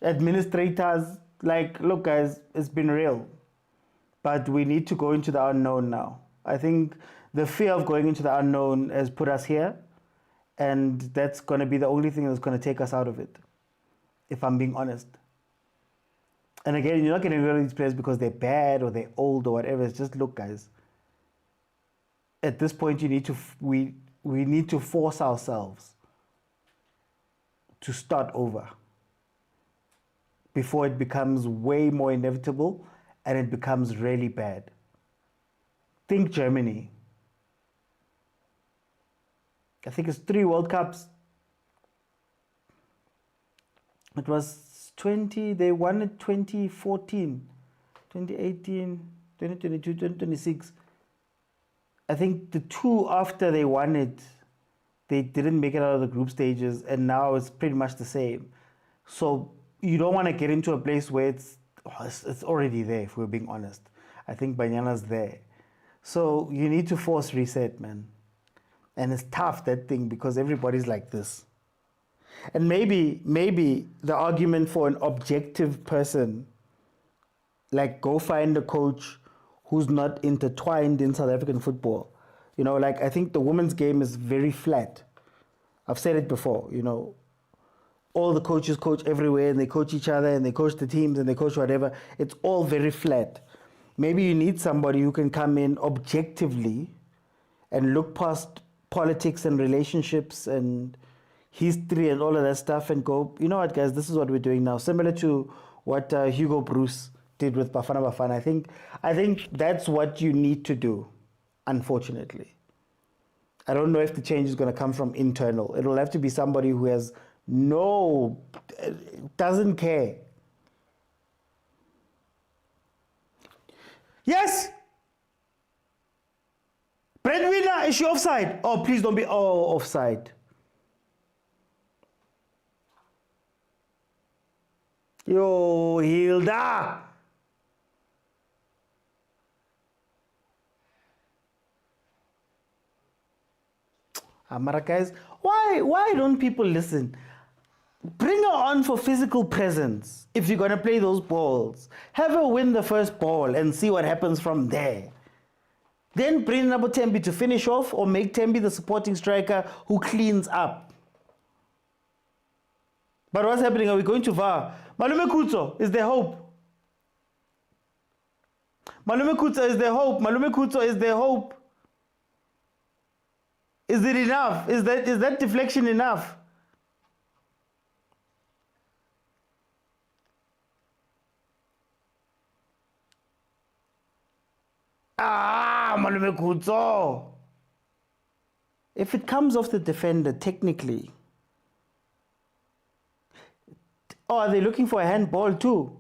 administrators, like, look, guys, it's been real. But we need to go into the unknown now. I think the fear of going into the unknown has put us here. And that's going to be the only thing that's going to take us out of it, if I'm being honest. And again, you're not getting rid of these players because they're bad or they're old or whatever. It's just, look, guys, at this point, we need to force ourselves to start over before it becomes way more inevitable and it becomes really bad. Think Germany. I think it's 3 World Cups. It was 20, they won it 2014, 2018, 2022, 2026. I think the 2 after they won it, they didn't make it out of the group stages, and now it's pretty much the same. So you don't want to get into a place where it's already there, if we're being honest. I think Banyana's there. So you need to force reset, man. And it's tough, that thing, because everybody's like this. And maybe the argument for an objective person, like go find a coach who's not intertwined in South African football. You know, like I think the women's game is very flat. I've said it before, you know. All the coaches coach everywhere and they coach each other and they coach the teams and they coach whatever. It's all very flat. Maybe you need somebody who can come in objectively and look past politics and relationships and history and all of that stuff and go, you know what, guys, this is what we're doing now. Similar to what Hugo Bruce did with Bafana. I think that's what you need to do, unfortunately. I don't know if the change is going to come from internal. It'll have to be somebody who doesn't care. Yes! Breadwinner, is she offside? Oh, please don't be offside. Yo, Hilda. Amara, guys, why don't people listen? Bring her on for physical presence if you're going to play those balls. Have her win the first ball and see what happens from there. Then bring number Tembi to finish off or make Tembi the supporting striker who cleans up. But what's happening? Are we going to VAR? Malume Kutso, is there hope? Malume Kutso, is there hope? Malume Kutso, is there hope? Is it enough? Is that deflection enough? Malume Kutso. If it comes off the defender, technically. Oh, are they looking for a handball too?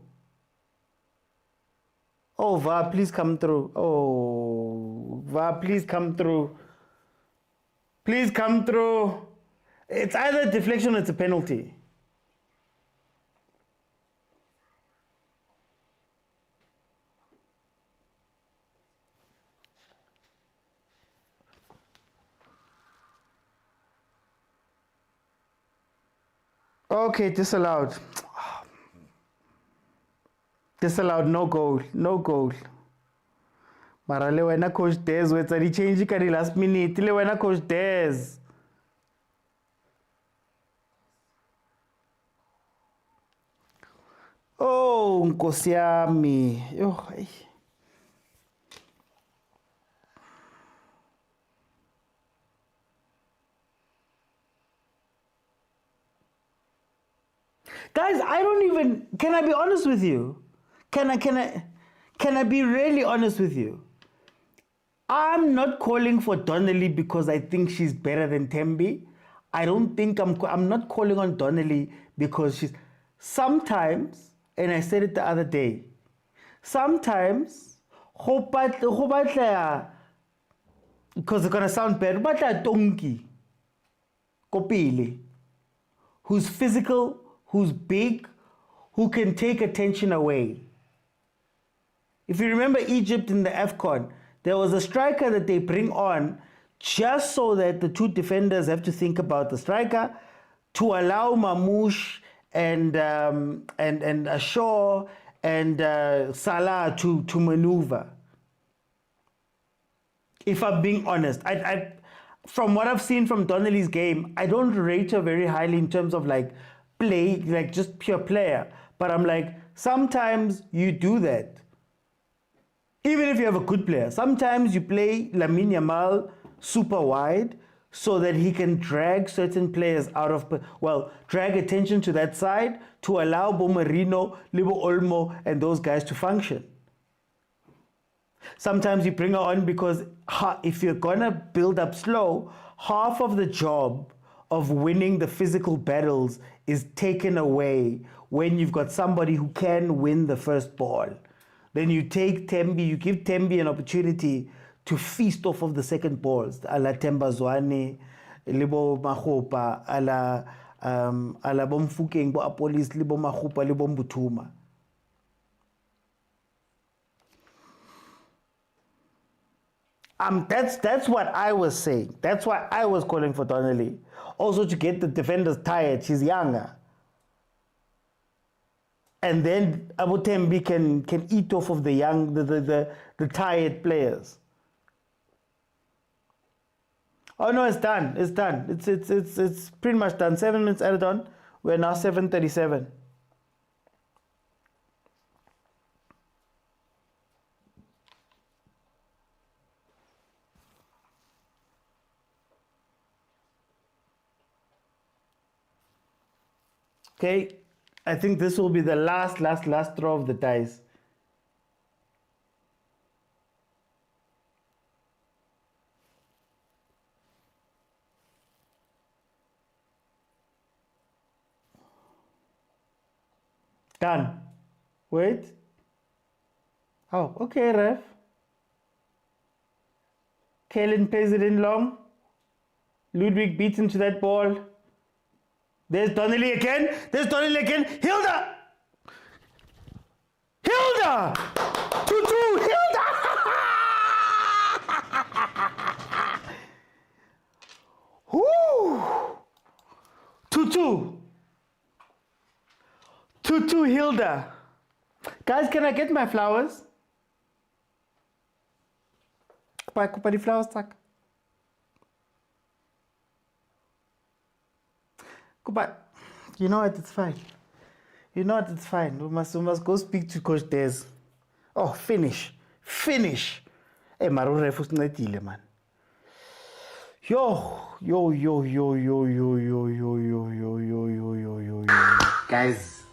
Oh, VAR, please come through. Oh, VAR, please come through. Please come through. It's either a deflection or it's a penalty. Okay, disallowed. Disallowed, no goal. No goal. Mara le wena coach Des wetsa di change ka di last minute le wena coach Des. Oh, nkosi yami. Yo, hey. Guys, I don't even, can I be honest with you? Can I be really honest with you? I'm not calling for Donnelly because I think she's better than Tembi. I don't think I'm not calling on Donnelly because she's, sometimes, and I said it the other day, sometimes, because it's gonna sound bad, but a donkey, Kopile, who's physical, who's big, who can take attention away. If you remember Egypt in the AFCON, there was a striker that they bring on just so that the two defenders have to think about the striker to allow Mamouche and Ashore and Salah to maneuver. If I'm being honest, I from what I've seen from Donnelly's game, I don't rate her very highly in terms of like play, like just pure player. But I'm like, sometimes you do that. Even if you have a good player, sometimes you play Lamine Yamal super wide so that he can drag certain players out of, well, drag attention to that side to allow Bomarino, Libo Olmo, and those guys to function. Sometimes you bring her on because if you're gonna build up slow, half of the job of winning the physical battles is taken away when you've got somebody who can win the first ball. Then you take Tembi, you give Tembi an opportunity to feast off of the second balls, a la Temba Zwane, Libo Mahopa, a la Bomfukeng, Bo Apolis, Libo Mahopa, Libo Mbutuma. That's what I was saying. That's why I was calling for Donnelly. Also to get the defenders tired. She's younger. And then Abu Tembi can eat off of the tired players. Oh no, it's done. It's done. It's pretty much done. 7 minutes added on. We're now 7:37. Okay, I think this will be the last throw of the dice. Done. Wait. Oh, okay, ref. Kalen plays it in long. Ludwig beats into that ball. There's Donnelly again. Hilda! Hilda! 2-2, Hilda! Woo! 2-2. 2-2, Hilda. Guys, can I get my flowers? Kupa di flowers, tak. But you know what? It's fine. You know what? It's fine. We must go speak to Coach Des. Oh, finish. Hey, Maru refus netile, man. Yo. Guys,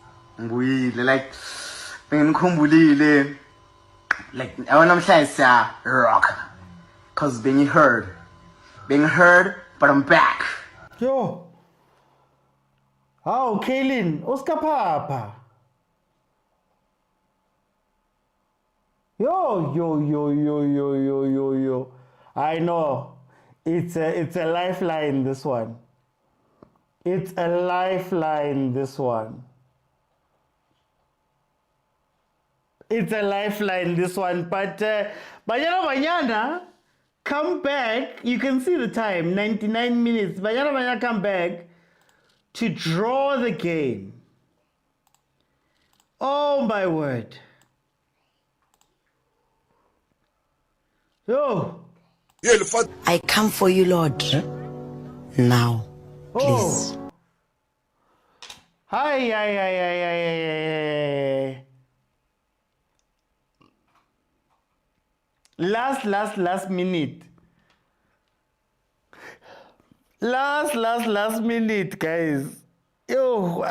like I want to say rock, cause being heard, but I'm back. Yo. Oh, Kaylin, Oscar Papa. Yo. I know. It's a lifeline, this one. It's a lifeline, this one. It's a lifeline, this one. But Banyana, come back. You can see the time, 99 minutes. Banyana, come back to draw the game. Oh my word. Yo. I come for you, Lord. Huh? Now, please. Hi. Last minute. Last minute, guys. Yo,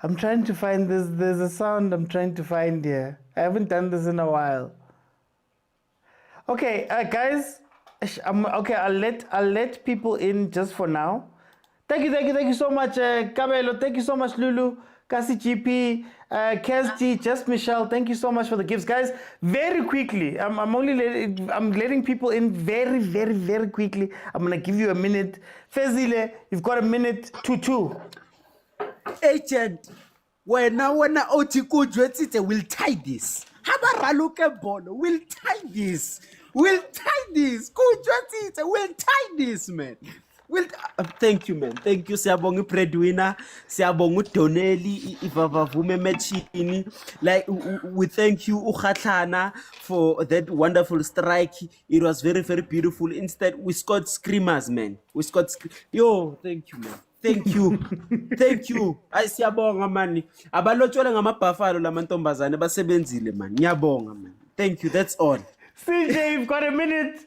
I'm trying to find this. There's a sound I'm trying to find here. I haven't done this in a while. Okay, guys. Okay, I'll let people in just for now. Thank you so much, Cabello. Thank you so much, Lulu, Kasi GP, Kesty, Just Michelle. Thank you so much for the gifts, guys. Very quickly, I'm letting people in very quickly. I'm gonna give you a minute. Fezile, you've got a minute. 2-2. Agent, when oti kujwetsite, we'll tie this. Habaraluke bono, we'll tie this. Kujwetsite, we'll tie this, man. Well, thank you, man. Thank you. Siyabonga breadwinner. Siyabonga Doneli Ivavavume Machini. Like we thank you Ukhatlana for that wonderful strike. It was very, very beautiful. Instead, we scored screamers, man. We scored Yo, thank you, man. Thank you. Thank you. Siyabonga man. Abalotshwele ngamabhafalo lamantombazane basebenzile man. Ngiyabonga man. Thank you. That's all. CJ, you've got a minute.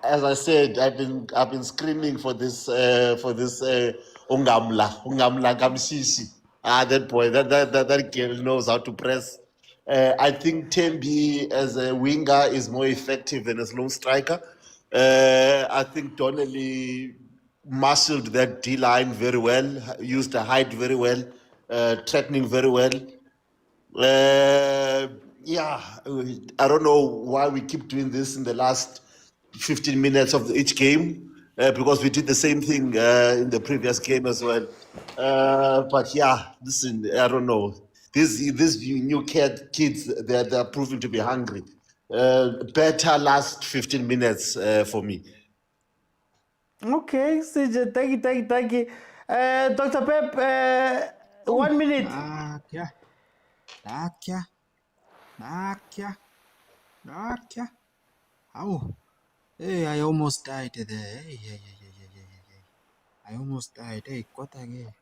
As I said, I've been screaming for this Ungamla Kamsisi. That boy, that girl knows how to press. I think Tembi as a winger is more effective than as lone striker. I think Donnelly marshaled that D line very well, used the height very well, threatening very well. Yeah, I don't know why we keep doing this in the last 15 minutes of each game, because we did the same thing in the previous game as well. But yeah, listen, I don't know. These new kids, they're proving to be hungry. Better last 15 minutes for me. Okay, CJ, thank you. Dr. Pep, 1 minute. Nakia. Oh, hey, I almost died there. Hey. I almost died. Hey, kota again.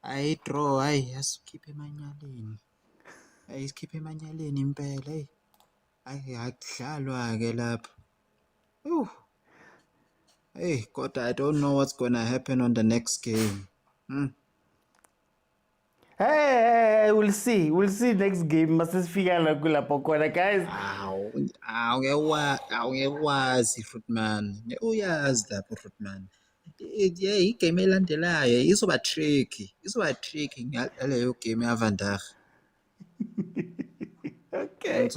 I draw. Yes, keep him anyalini. Keep him anyalini impela. Akudlalwa ke lapha. Oh. Hey, kota, I don't know what's gonna happen on the next game. Hey, we'll see. We'll see next game. Masisifika la kula pokona, guys. Awuyawazi Footman. Uyazi lapho Footman. Yeah, igame elandelayo izoba tricky. Ngaleyo game yavandaga. Okay.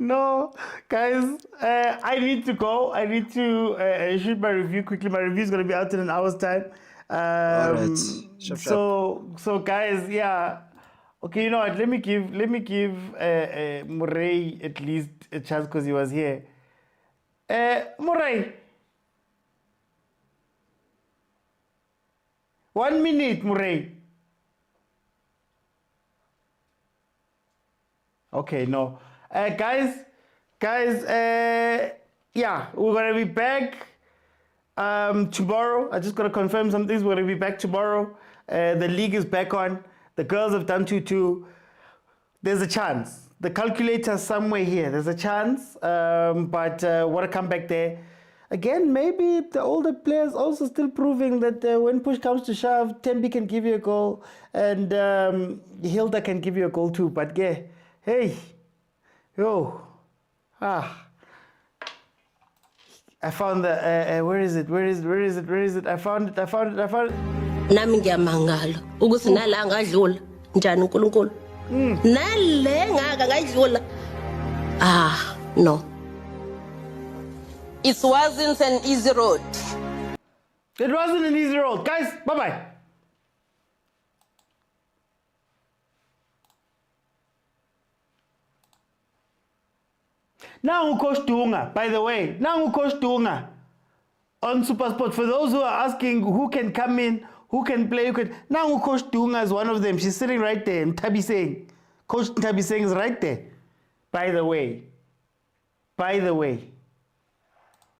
No, guys, I need to go. I need to shoot my review quickly. My review is going to be out in an hour's time. All right. So guys, yeah. Okay, you know what? Let me give Murray at least a chance because he was here. Murray. 1 minute, Murray. Okay, no. Guys, yeah, we're going to be back tomorrow. I just got to confirm some things. We're going to be back tomorrow. The league is back on. The girls have done 2-2. There's a chance. The calculator somewhere here. There's a chance. But want to come back there. Again, maybe the older players also still proving that when push comes to shove, Tembi can give you a goal. And Hilda can give you a goal too. But yeah, hey. Yo. I found the, where is it? I found it. Nami ngiyamangala ukuthi nala ngadlula njani uNkulunkulu nale ngaka ngadlula no, it wasn't an easy road. It wasn't an easy road, guys. Bye. Now Coach Dunga, by the way, Coach Dunga on Supersport. For those who are asking who can come in, who can play, now Coach Dunga is one of them. She's sitting right there. Tabi Singh. Coach Tabi Singh is right there. By the way.